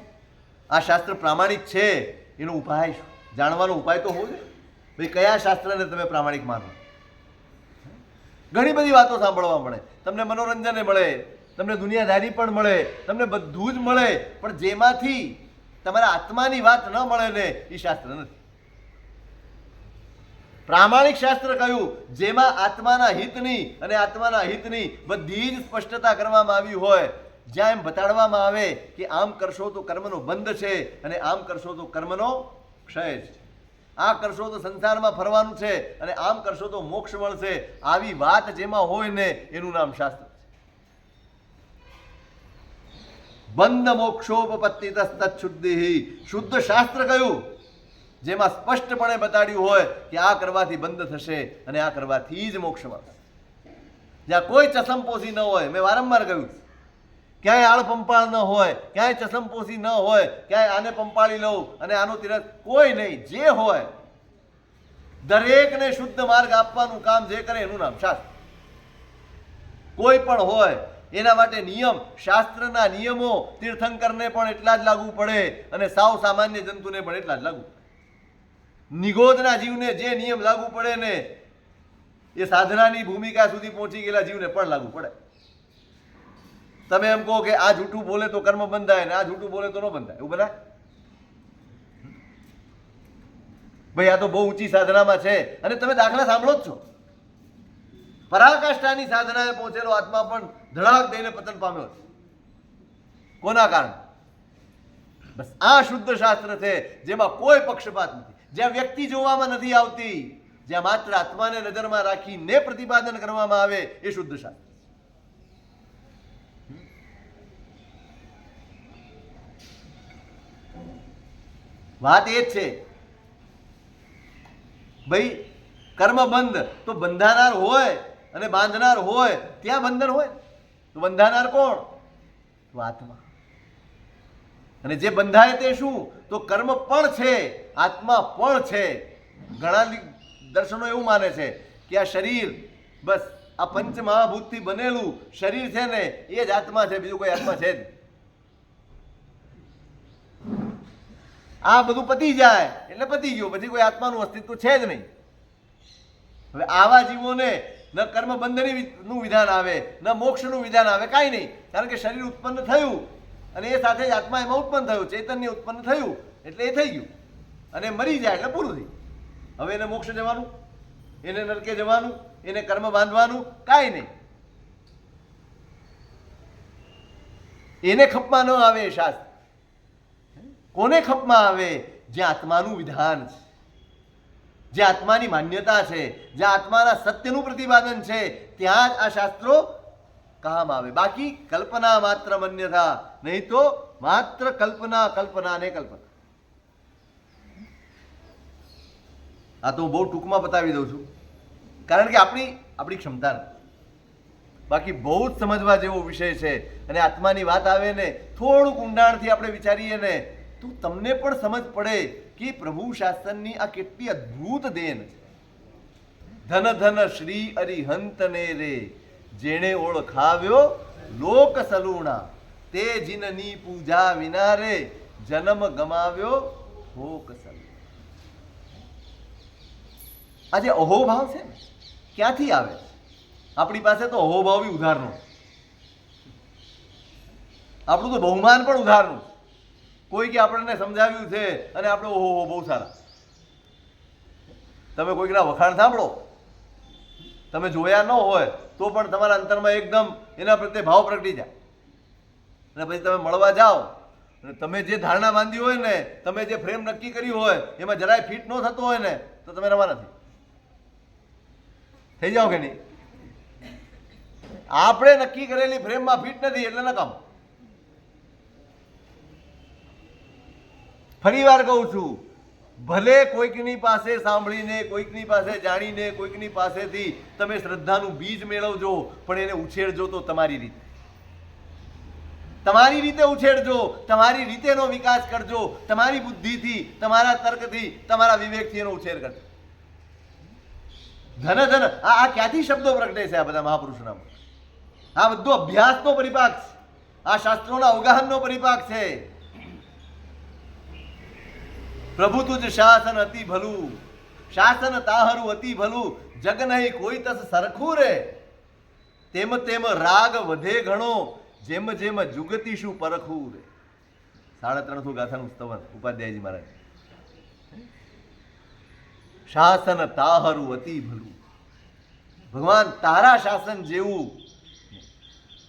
આ શાસ્ત્ર પ્રામાણિક છે એનો ઉપાય શું? જાણવાનો ઉપાય તો હોય. ભાઈ કયા શાસ્ત્રને તમે પ્રામાણિક માનો? ઘણી બધી વાતો સાંભળવા મળે, તમને મનોરંજન મળે, તમને દુનિયાદારી પણ મળે, તમને બધું જ મળે, પણ જેમાંથી તમારા આત્માની વાત ન મળે ને એ શાસ્ત્ર નથી. પ્રામાણિક શાસ્ત્ર કયું? જેમાં આત્માના હિતની અને આત્માના હિતની બધી જ સ્પષ્ટતા કરવામાં આવી હોય. જ્યાં એમ બતાડવામાં આવે કે આમ કરશો તો કર્મનો બંધ છે અને આમ કરશો તો કર્મનો ક્ષય છે. આ કરશો તો સંસારમાં ફરવાનું છે અને આમ કરશો તો મોક્ષ મળશે. આવી વાત જેમાં હોય ને એનું નામ શાસ્ત્ર છે. બંધ મોક્ષોપપત્તિ તત્શુદ્ધિ. શુદ્ધ શાસ્ત્ર કયું? જેમાં સ્પષ્ટપણે બતાડ્યું હોય કે આ કરવાથી બંધ થશે અને આ કરવાથી જ મોક્ષ મળશે. જ્યાં કોઈ ચસમપોસી ન હોય. મેં વારંવાર કહ્યું, ક્યાંય આળ પંપાળ ન હોય, ક્યાંય ચસમપોસી ન હોય, ક્યાંય આને પંપાળી લઉં અને આનો તિરસ્કાર, કોઈ નહીં. જે હોય દરેકને શુદ્ધ માર્ગ આપવાનું કામ જે કરે એનું નામ શાસ્ત્ર. કોઈ પણ હોય એના માટે નિયમ, શાસ્ત્રના નિયમો તીર્થંકરને પણ એટલા જ લાગુ પડે અને સાવ સામાન્ય જંતુને પણ એટલા જ લાગુ પડે. નિગોદના જીવને જે નિયમ લાગુ પડે ને એ સાધનાની ભૂમિકા સુધી પહોંચી ગયેલા જીવને પણ લાગુ પડે. તમે એમ કહો કે આ જૂઠું બોલે તો કર્મ બંધાય ને આ જૂઠું બોલે તો ન બંધાય, એવું બનાય? ભાઈ આ તો બહુ ઊંચી સાધનામાં છે અને તમે દાખલા સાંભળો જ છો. પરાકાષ્ઠાની સાધનાએ પહોંચેલો આત્મા પણ ધડાક દઈને પતન પામ્યો છે. કોના કારણે? બસ આ શુદ્ધ શાસ્ત્ર છે જેમાં કોઈ પક્ષપાત નથી, જ્યાં વ્યક્તિ જોવામાં નથી આવતી, જ્યાં માત્ર આત્માને નજરમાં રાખીને પ્રતિપાદન કરવામાં આવે એ શુદ્ધ શાસ્ત્ર. વાત એ જ છે ભાઈ, કર્મ બંધ તો બંધાનાર હોય અને બાંધનાર હોય ત્યાં બંધન હોય. તો બંધાનાર કોણ? તો આત્મા. અને જે બંધાય તે શું? તો કર્મ પણ છે, આત્મા પણ છે. ઘણા દર્શનો એવું માને છે કે આ શરીર, બસ આ પંચ મહાભૂતથી બનેલું શરીર છે ને એ જ આત્મા છે, બીજું કોઈ આત્મા છે જ. આ બધું પતી જાય એટલે પતી ગયું, પછી કોઈ આત્માનું અસ્તિત્વ છે જ નહીં. હવે આવા જીવોને ન કર્મ બંધનું વિધાન આવે, ન મોક્ષનું વિધાન આવે, કાંઈ નહીં. કારણ કે શરીર ઉત્પન્ન થયું અને એ સાથે જ આત્મા એમાં ઉત્પન્ન થયું, ચૈતન્ય ઉત્પન્ન થયું એટલે એ થઈ ગયું, અને મરી જાય એટલે પૂરું થયું. હવે એને મોક્ષ જવાનું, એને નરકે જવાનું, એને કર્મ બાંધવાનું કાંઈ નહીં. એને ખપમાં ન આવે શાસ્ત્ર. કોને ખપમાં આવે? જ્યાં આત્માનું વિધાન છે, જ્યાં આત્માની માન્યતા છે, જ્યાં આત્માના સત્યનું પ્રતિપાદન છે, ત્યાં જ આ શાસ્ત્રો કામ આવે. બાકી કલ્પના માત્ર મન્યથા, નહીં તો માત્ર કલ્પના, કલ્પના ને કલ્પના. આ તો હું બહુ ટૂંકમાં બતાવી દઉં છું, કારણ કે આપણી ક્ષમતા નથી. બાકી બહુ જ સમજવા જેવો વિષય છે. અને આત્માની વાત આવે ને, થોડુંક ઊંડાણથી આપણે વિચારીએ ને, તો તમને પણ સમજ પડે કે પ્રભુ શાસનની આ કેટલી અદ્ભુત દેન છે. ધન ધન શ્રી અરિહંતને રે, જેણે ઓળખાવ્યો લોક સલુણા, તે જીનની પૂજા વિના રે, જન્મ ગમાવ્યો ભોક સલુણા. આ જે અહોભાવ છે ને, ક્યાંથી આવે? આપણી પાસે તો અહોભાવ બી ઉધારનો, આપણું તો બહુમાન પણ ઉધારનું. કોઈ કે આપણને સમજાવ્યું છે અને આપણે ઓહો બહુ સારા. તમે કોઈકના વખાણ સાંભળો, તમે જોયા ન હોય તો પણ તમારા અંતરમાં એકદમ એના પ્રત્યે ભાવ પ્રગટી જાય. અને પછી તમે મળવા જાઓ અને તમે જે ધારણા બાંધી હોય ને, તમે જે ફ્રેમ નક્કી કર્યું હોય, એમાં જરાય ફિટ ન થતો હોય ને, તો તમે રવા નથી થઈ જાઓ કે નહીં? આપણે નક્કી કરેલી ફ્રેમમાં ફિટ નથી એટલે નકામ. ફરી વાર કહું છું, ભલે કોઈકની પાસે સાંભળીને, કોઈકની પાસે જાણીને, કોઈકની પાસેથી તમે શ્રદ્ધાનું બીજ મેળવજો, પણ એને ઉછેરજો તો તમારી રીતે. તમારી રીતે ઉછેરજો, તમારી રીતેનો વિકાસ કરજો, તમારી બુદ્ધિથી, તમારા તર્કથી, તમારા વિવેકથી એનો ઉછેર કરજો. ધન ધન આ ક્યાંથી શબ્દો પ્રગટે છે? આ બધા મહાપુરુષોના. આ બધો અભ્યાસનો પરિપાક છે, આ શાસ્ત્રોના અવગાહનનો પરિપાક છે. પ્રભુ તુજ શાસન અતિ ભલું, શાસન તાહરું અતિ ભલું, જગ નહીં કોઈ તસ સરખું રે, તેમ તેમ રાગ વધે ઘણો, જેમ જેમ જુગતી શું પરખું રે. 350 ગાથાનું સ્તવન ઉપાધ્યાયજી મહારાજ. શાસન તાહરું અતિ ભલું. ભગવાન તારા શાસન જેવું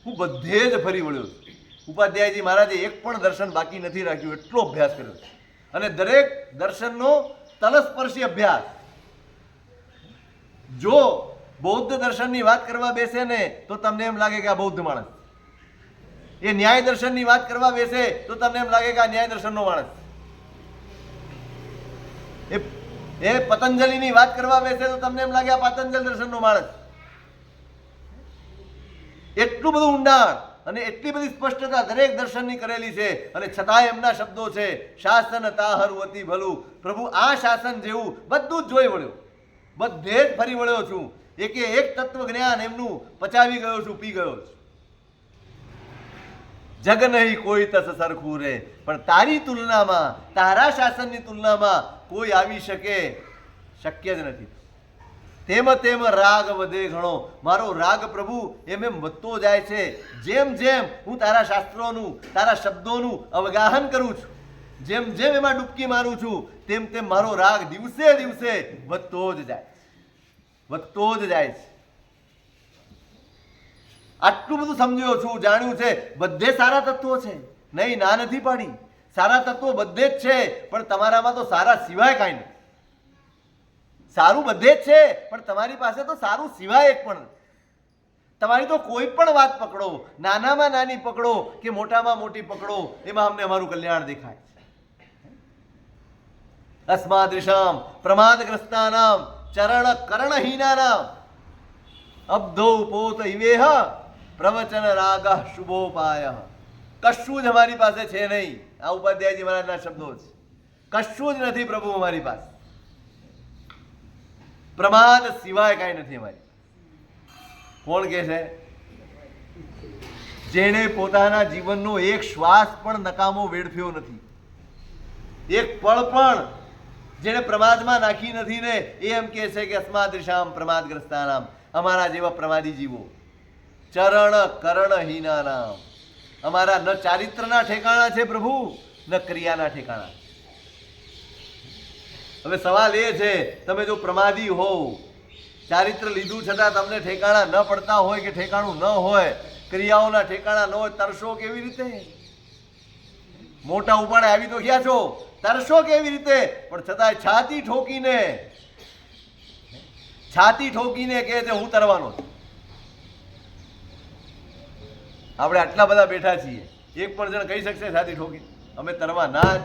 હું બધે જ ફરી વળ્યો છું. ઉપાધ્યાયજી મહારાજે એક પણ દર્શન બાકી નથી રાખ્યું, એટલો અભ્યાસ કર્યો છે. અને દરેક દર્શનનો તલસ્પર્શી અભ્યાસ. જો બૌદ્ધ દર્શનની વાત કરવા બેસે ને તો તમને એમ લાગે કે આ બૌદ્ધ માણસ. એ ન્યાય દર્શનની વાત કરવા બેસે તો તમને એમ લાગે કે આ ન્યાય દર્શનનો માણસ. એ પતંજલિની વાત કરવા બેસે તો તમને એમ લાગે આ પાતંજલ દર્શનનો માણસ. એટલું બધું ઊંડાણ અને એટલી બધી સ્પષ્ટતા દરેક દર્શનની કરેલી છે. અને છતાંય એમના શબ્દો છે, શાસન તાહરું અતિ ભલું. પ્રભુ આ શાસન જેવું બધું જ જોઈ વળ્યો, બધે જ ફરી વળ્યો છું. એકે એક તત્વ જ્ઞાન એમનું પચાવી ગયો છું, પી ગયો છું. જગ નહીં કોઈ તસ સરખું રે, પણ તારી તુલનામાં, તારા શાસનની તુલનામાં કોઈ આવી શકે? શક્ય જ નથી. તેમ તેમ રાગ વધે ઘણો. મારો રાગ પ્રભુ એમ એમ વધતો જાય છે. જેમ જેમ હું તારા શાસ્ત્રોનું, તારા શબ્દોનું અવગાહન કરું છું, જેમ જેમ એમાં ડૂબકી મારું છું, તેમ તેમ મારો રાગ દિવસે દિવસે વધતો જ જાય, વધતો જ જાય છે. આટલું બધું સમજ્યો છું, જાણ્યું છે. બધે સારા તત્વો છે, નહીં ના નથી પાડી. સારા તત્વો બધે જ છે, પણ તમારામાં તો સારા સિવાય કાંઈ નહીં. સારું બધે જ છે, પણ તમારી પાસે તો સારું સિવાય એક પણ. તમારી તો કોઈ પણ વાત પકડો, નાનામાં નાની પકડો કે મોટામાં મોટી પકડો, એમાં અમને અમારું કલ્યાણ દેખાય. અસ્માદૃશામ પ્રમાદગ્રસ્તાનામ ચરણ કર્ણહીનાનામ અબ્ધો પોત ઇવેહ પ્રવચન રાગ શુભોપાય. કશું જ અમારી પાસે છે નહીં. આ ઉપાધ્યાયજી મહારાજના શબ્દો છે. કશું જ નથી પ્રભુ અમારી પાસે. પ્રમાદ સિવાય કાંઈ નથી અમારી. કોણ કહે છે? જેણે પોતાના જીવનનો એક શ્વાસ પણ નકામો વેડફ્યો નથી. એક પળ પણ જેને પ્રમાદમાં નાખી નથી ને એ એમ કહે છે કે અસ્માદૃશામ પ્રમાદગ્રસ્તાનામ, અમારા જેવા પ્રમાદી જીવો, ચરણ કરણહીના નામ, અમારા ન ચારિત્રના ઠેકાણા છે પ્રભુ, ન ક્રિયાના ઠેકાણા. હવે સવાલ એ છે, તમે જો પ્રમાદી હોવ, ચારિત્ર લીધું છતાં તમને ઠેકાણા ન પડતા હોય કે ઠેકાણું ન હોય, ક્રિયાઓના ઠેકાણા ન હોય, તરશો કેવી રીતે? મોટા ઉપાડે આવી તો ગયા છો, તરશો કેવી રીતે? પણ છતાંય છાતી ઠોકીને કહે છે હું તરવાનો છું. આપણે આટલા બધા બેઠા છીએ, એક પણ જણ કહી શકશે છાતી ઠોકી અમે તરવા ના જ?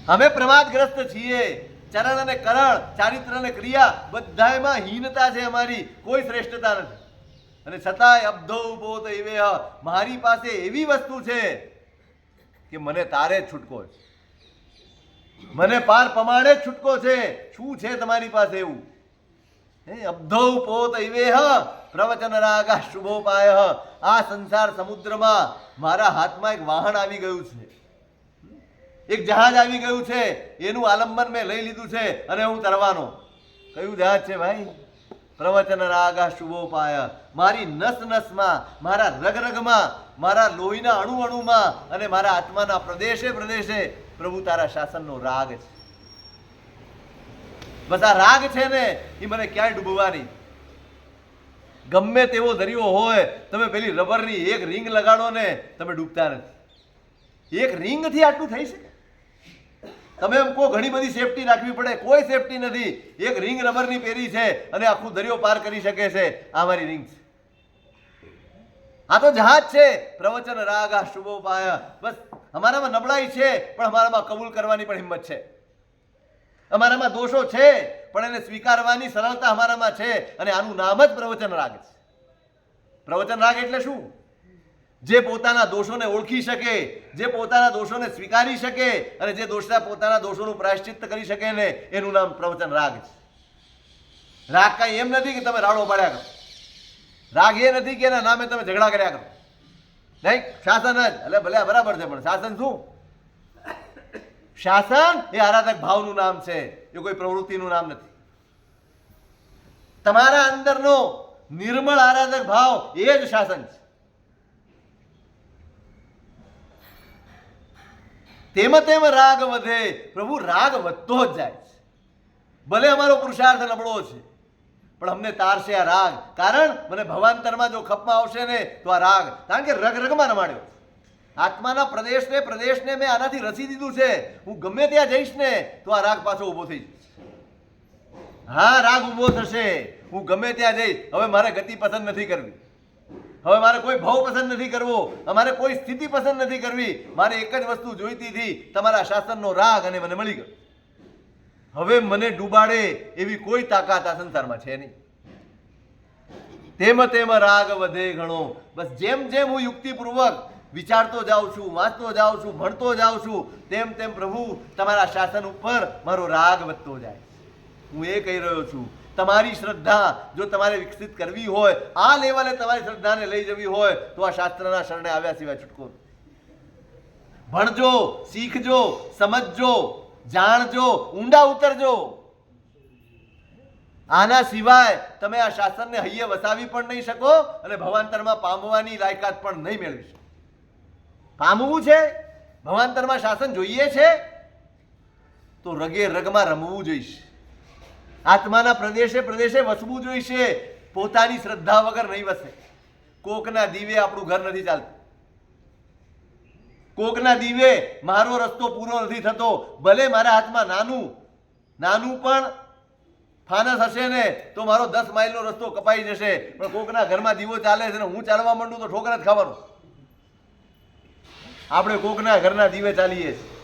અમે પ્રમાદગ્રસ્ત છીએ. ચરણ અને કરણ, ચારિત્ર અને ક્રિયા બધામાં હીનતા છે અમારી, કોઈ શ્રેષ્ઠતા નથી. અને છતાંય અબ્ધો ઉભો તો એવે મારી પાસે એવી વસ્તુ છે કે મને તારે જ છૂટકો છે, મને પાર પમાડે જ છૂટકો છે. શું છે તમારી પાસે એવું? અબ્ધો પોત ઇવેહ પ્રવચન રાગા શુભોપાય. આ સંસાર સમુદ્રમાં મારા હાથમાં એક વાહન આવી ગયું છે, એક જહાજ આવી ગયું છે, એનું આલંબન મેં લઈ લીધું છે અને હું તરવાનો. કયું જહાજ છે ભાઈ? પ્રવચન રાગા શુભોપાય. મારી નસ નસમાં, મારા રગરગમાં, મારા લોહીના અણુ અણુમાં અને મારા આત્માના પ્રદેશે પ્રદેશે પ્રભુ તારા શાસનનો રાગ છે. બસ આ રાગ છે ને એ મને ક્યાંય ડૂબવા નહીં. ગમે તેવો દરિયો હોય, તમે પેલી રબરની એક રીંગ લગાડો ને, તમે ડૂબતા નથી. એક રીંગથી આટલું થઈ શકે? તમે એમ કહો ઘણી બધી સેફટી રાખવી પડે, કોઈ સેફટી નથી. એક રીંગ રબરની પહેરી છે અને આખું દરિયો પાર કરી શકે છે. આ મારી રીંગ છે, આ તો જહાજ છે. પ્રવચન રાગા શુભોપાય. બસ અમારામાં નબળાઈ છે, પણ અમારામાં કબૂલ કરવાની પણ હિંમત છે. અમારામાં દોષો છે, પણ એને સ્વીકારવાની સરળતા અમારામાં છે. અને આનું નામ જ પ્રવચન રાગ છે. પ્રવચન રાગ એટલે શું? જે પોતાના દોષોને ઓળખી શકે, જે પોતાના દોષોને સ્વીકારી શકે અને જે પોતાના દોષોનું પ્રાયશ્ચિત્ત કરી શકે ને, એનું નામ પ્રવચન રાગ છે. રાગ કાંઈ એમ નથી કે તમે રાડો પાડ્યા કરો. રાગ એ નથી કે એના નામે તમે ઝઘડા કર્યા કરો. નહીં, શાસન જ. એટલે ભલે બરાબર છે, પણ શાસન શું? શાસન એ આરાધક ભાવનું નામ છે, એ કોઈ પ્રવૃત્તિનું નામ નથી. તમારા અંદરનો નિર્મળ આરાધક ભાવ એ જ શાસન છે. તેમ તેમ રાગ વધે. પ્રભુ રાગ વધતો જ જાય છે. ભલે અમારો પુરુષાર્થ નબળો છે, પણ અમને તારશે આ રાગ. કારણ મને ભવાંતરમાં જો ખપમાં આવશે ને તો આ રાગ, કારણ કે રગ રગમાં રમાડ્યો. આત્માના પ્રદેશને મેં આનાથી રસી દીધું છે. હું ગમે ત્યાં જઈશ ને તો આ રાગ પાછો ઊભો થઈ જશે. હા, રાગ ઊભો થશે. હું ગમે ત્યાં જઈશ. હવે મારે ગતિ પસંદ નથી કરવી, હવે મારે કોઈ ભાવ પસંદ નથી કરવો, અમારે કોઈ સ્થિતિ પસંદ નથી કરવી. મારે એક જ વસ્તુ જોઈતી હતી, તમારા શાસનનો રાગ, અને મને મળી ગયો. હવે મને ડૂબાડે એવી કોઈ તાકાત આ સંસારમાં છે નહીં. તેમ તેમ રાગ વધે ઘણો. બસ જેમ જેમ હું યુક્તિપૂર્વક વિચારતો જાઉં છું, વાંચતો જાઉં છું, ભણતો જાઉં છું, તેમ તેમ પ્રભુ તમારા શાસન ઉપર મારો રાગ વધતો જાય. હું એ કહી રહ્યો છું, તમારી શ્રદ્ધા જો તમારે વિકસિત કરવી હોય, આ લેવલે તમારી શ્રદ્ધાને લઈ જવી હોય, તો આ શાસ્ત્રના શરણે આવ્યા સિવાય છૂટકો. ભણજો, શીખજો, સમજજો, જાણજો, ઊંડા ઉતરજો. આના સિવાય તમે આ શાસનને હૈયે વસાવી પણ નહીં શકો અને ભવાંતરમાં પામવાની લાયકાત પણ નહીં મેળવી શકો. પામવું છે, ભવાંતરમાં શાસન જોઈએ છે, તો રગે રગમાં રમવું જોઈશે. આત્માના પ્રદેશે પ્રદેશે વસવું જોઈશે. પોતાની શ્રદ્ધા વગર નહીં વસે. કોકના દીવે આપણું ઘર નથી ચાલતું. કોકના દીવે મારો રસ્તો પૂરો નથી થતો. ભલે મારા હાથમાં નાનું પણ ફાનસ હશે ને તો મારો 10 માઇલનો રસ્તો કપાઈ જશે, પણ કોકના ઘરમાં દીવો ચાલે છે ને હું ચાલવા માંડું તો ઠોકર જ ખાવાનું. આપણે કોકના ઘરના દીવે ચાલીએ છીએ.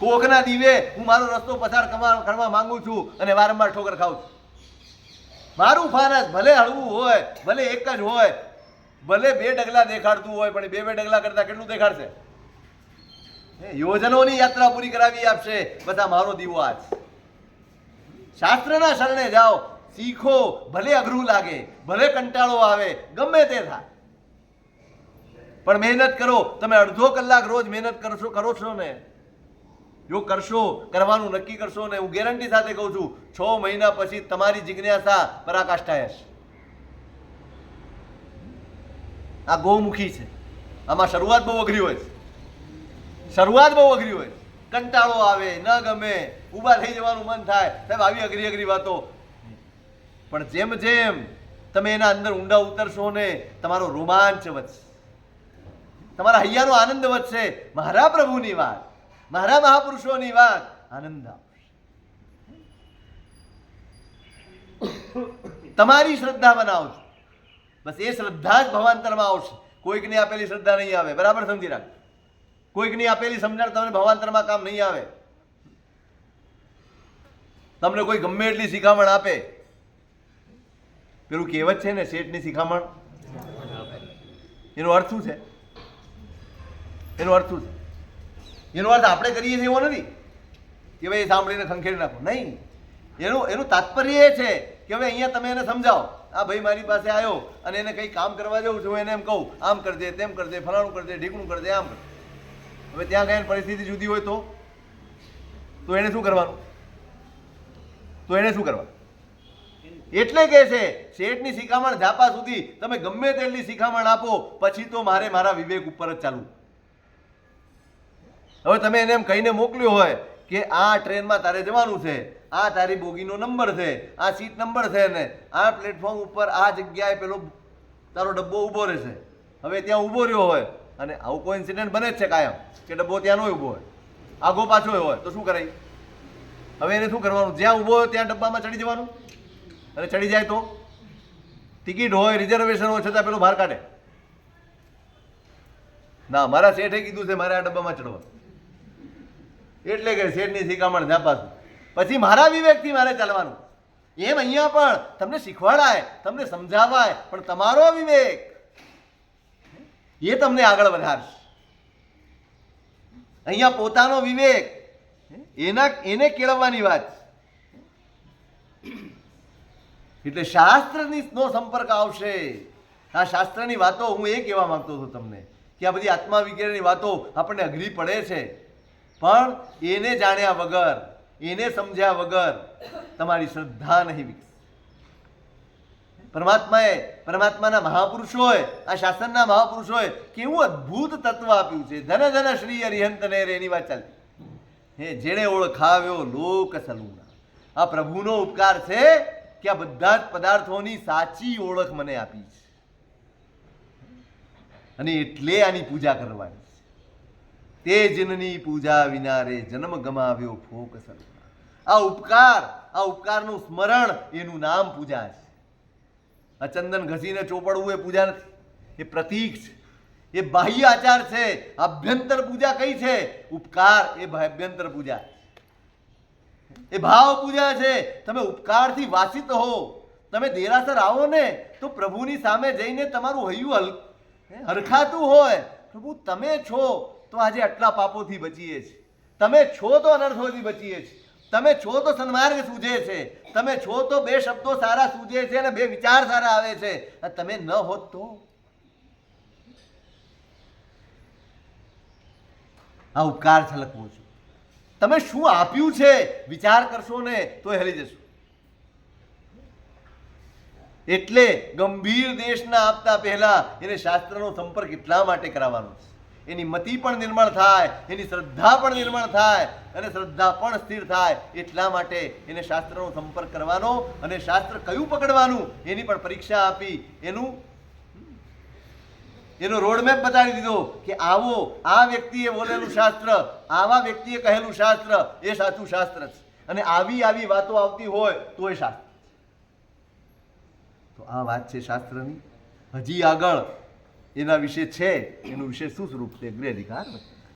કોકના દીવે હું મારો રસ્તો પસાર કરવા માંગુ છું અને વારંવાર ઠોકર ખાઉં છું. મારું ફાનસ ભલે હળવું હોય, ભલે એક જ હોય, ભલે 2 ડગલા દેખાડતું હોય, પણ 2 ડગલા કરતા કેટલું દેખાડશે? યોજનોની યાત્રા પૂરી કરાવી આપશે. બસ આ મારો દીવો આજ. શાસ્ત્રના શરણે જાઓ, શીખો. ભલે અઘરું લાગે, ભલે કંટાળો આવે, ગમે તે થાય, પણ મહેનત કરો. તમે અડધો કલાક રોજ મહેનત કરો છો ને, જો કરશો, કરવાનું નક્કી કરશો ને, હું ગેરંટી સાથે કહું છું 6 મહિના પછી તમારી જિજ્ઞાસા પરાકાષ્ઠાએ હશે. આ ગૌમુખી છે. આમાં શરૂઆત બહુ અઘરી હોય છે. શરૂઆત બહુ અઘરી હોય. કંટાળો આવે, ન ગમે, ઊભા થઈ જવાનું મન થાય, સાહેબ આવી અઘરી અઘરી વાતો. પણ જેમ જેમ તમે એના અંદર ઊંડા ઉતરશો ને, તમારો રોમાંચ વધશે, તમારા હૈયાનો આનંદ વધશે. મારા પ્રભુની વાત, મારા મહાપુરુષોની વાત, આનંદ આવશે. તમારી શ્રદ્ધા બનાવજો, બસ એ શ્રદ્ધા જ ભવાંતરમાં આવશે. કોઈકની આપેલી શ્રદ્ધા નહીં આવે. બરાબર સમજી રાખ. કોઈકની આપેલી સમજણ તમને ભવાંતરમાં કામ નહીં આવે. તમને કોઈ ગમે એટલી શિખામણ આપે, પેલું કહેવત છે ને, શેઠની શિખામણ, એનો અર્થ શું છે? એનો અર્થ શું છે? એનો અર્થ આપણે કરીએ છીએ એવો નથી કે ભાઈ સાંભળીને ખંખેરી નાખો. નહીં, એનું તાત્પર્ય એ છે કે હવે અહીંયા તમે એને સમજાવો. આ ભાઈ મારી પાસે આવ્યો અને એને કંઈ કામ કરવા જવું છું, એને એમ કહું આમ કરજે, તેમ કરજે, ફલાણું કરજે, ઢીકણું કરજે, આમ કરજે. હવે ત્યાં ગયા પરિસ્થિતિ જુદી હોય તો એને શું કરવાનું? એટલે કે છે શેઠની શિખામણ ઝાપા સુધી તમે ગમે તેટલી શિખામણ આપો, પછી તો મારા વિવેક ઉપર જ ચાલવું. હવે તમે એને એમ કહીને મોકલ્યો હોય કે આ ટ્રેનમાં તારે જવાનું છે, આ તારી બોગીનો નંબર છે, આ સીટ નંબર છે, ને આ પ્લેટફોર્મ ઉપર આ જગ્યાએ પેલો તારો ડબ્બો ઊભો રહેશે. હવે ત્યાં ઊભો રહ્યો હોય અને આવું કોઈ ઇન્સિડન્ટ બને જ છે કાયમ કે ડબ્બો ત્યાં ન ઊભો હોય, આગો પાછો હોય, તો શું કરાય? હવે એને શું કરવાનું? જ્યાં ઊભો હોય ત્યાં ડબ્બામાં ચડી જવાનું. અને ચડી જાય તો ટિકિટ હોય, રિઝર્વેશન હોય, છતાં પેલો બહાર કાઢે ના, મારા શેઠે કીધું છે મારે આ ડબ્બામાં ચડવા. એટલે કે શેઠની શિખામણ ઝાપાશું. પછી મારા વિવેકથી મારે ચાલવાનું. એમ અહીંયા પણ તમને શીખવાડાય, તમને સમજાવાય, પણ તમારો વિવેક એ તમને આગળ વધારશે. અહીંયા પોતાનો વિવેક એને કેળવવાની વાત. એટલે શાસ્ત્રની નો સંપર્ક આવશે. આ શાસ્ત્રની વાતો હું એ કહેવા માંગતો હતો તમને કે આ બધી આત્મા વિજ્ઞાનની વાતો આપણને અઘરી પડે છે, પણ એને જાણ્યા વગર, એને સમજ્યા વગર તમારી શ્રદ્ધા નહીં વિકસે. પરમાત્માના મહાપુરુષોએ, આ શાસનના મહાપુરુષોએ કેવું અદ્ભુત તત્વ આપ્યું છે. ધન ધન શ્રી હરિહંત ને રે, એની વાત ચાલતી. હે જેણે ઓળખાવ્યો લોક સલુના. આ પ્રભુનો ઉપકાર છે કે આ બધા જ પદાર્થોની સાચી ઓળખ મને આપી છે, અને એટલે આની પૂજા કરવાની છે. તે જનની પૂજા વિના રે જન્મ ગમાવ્યો ફોક સલુના. આ ઉપકારનું સ્મરણ, એનું નામ પૂજા છે. આ ચંદન ઘસીને ચોપડવું એ પૂજા નથી, એ પ્રતીક છે, એ બાહ્ય આચાર છે. આભ્યંતર પૂજા કઈ છે? ઉપકાર, એ આભ્યંતર પૂજા, એ ભાવ પૂજા છે. તમે ઉપકારથી વાસિત હો. તમે દેરાસર આવો ને તો પ્રભુની સામે જઈને તમારું હૈયું હરખાતું હોય, પ્રભુ તમે છો તો આજે આટલા પાપોથી બચીએ છીએ, તમે છો તો અનર્થોથી બચીએ છીએ, તમે છો તો સન્માર્ગ સૂજે છે, તમે છો તો 2 શબ્દો સારા સૂજે છે અને 2 વિચાર સારા આવે છે. તમે ન હોત તો આ ઉપકાર છલકવો છે. તમે શું આપ્યું છે વિચાર કરશો ને તો હલી જશો. એટલે ગંભીર દેશના આપતા પહેલા એને શાસ્ત્રનો સંપર્ક એટલા માટે કરાવવાનો છે, એની મતિ પણ નિર્મળ થાય, એની શ્રદ્ધા પણ નિર્મળ થાય, અને શ્રદ્ધા પણ સ્થિર થાય. એટલા માટે એને શાસ્ત્રનો સંપર્ક કરવાનો, અને શાસ્ત્ર કયું પકડવાનું એની પણ પરીક્ષા આપી, એનો રોડમેપ બતાવી દીધો કે આવો, આ વ્યક્તિએ બોલેલું શાસ્ત્ર, આવા વ્યક્તિએ કહેલું શાસ્ત્ર એ સાચું શાસ્ત્ર છે, અને આવી વાતો આવતી હોય તો એ શાસ્ત્ર. તો આ વાત છે શાસ્ત્રની. હજી આગળ એના વિશે છે, એનું વિશે શું સ્વરૂપ છે? ગૃહ અધિકાર.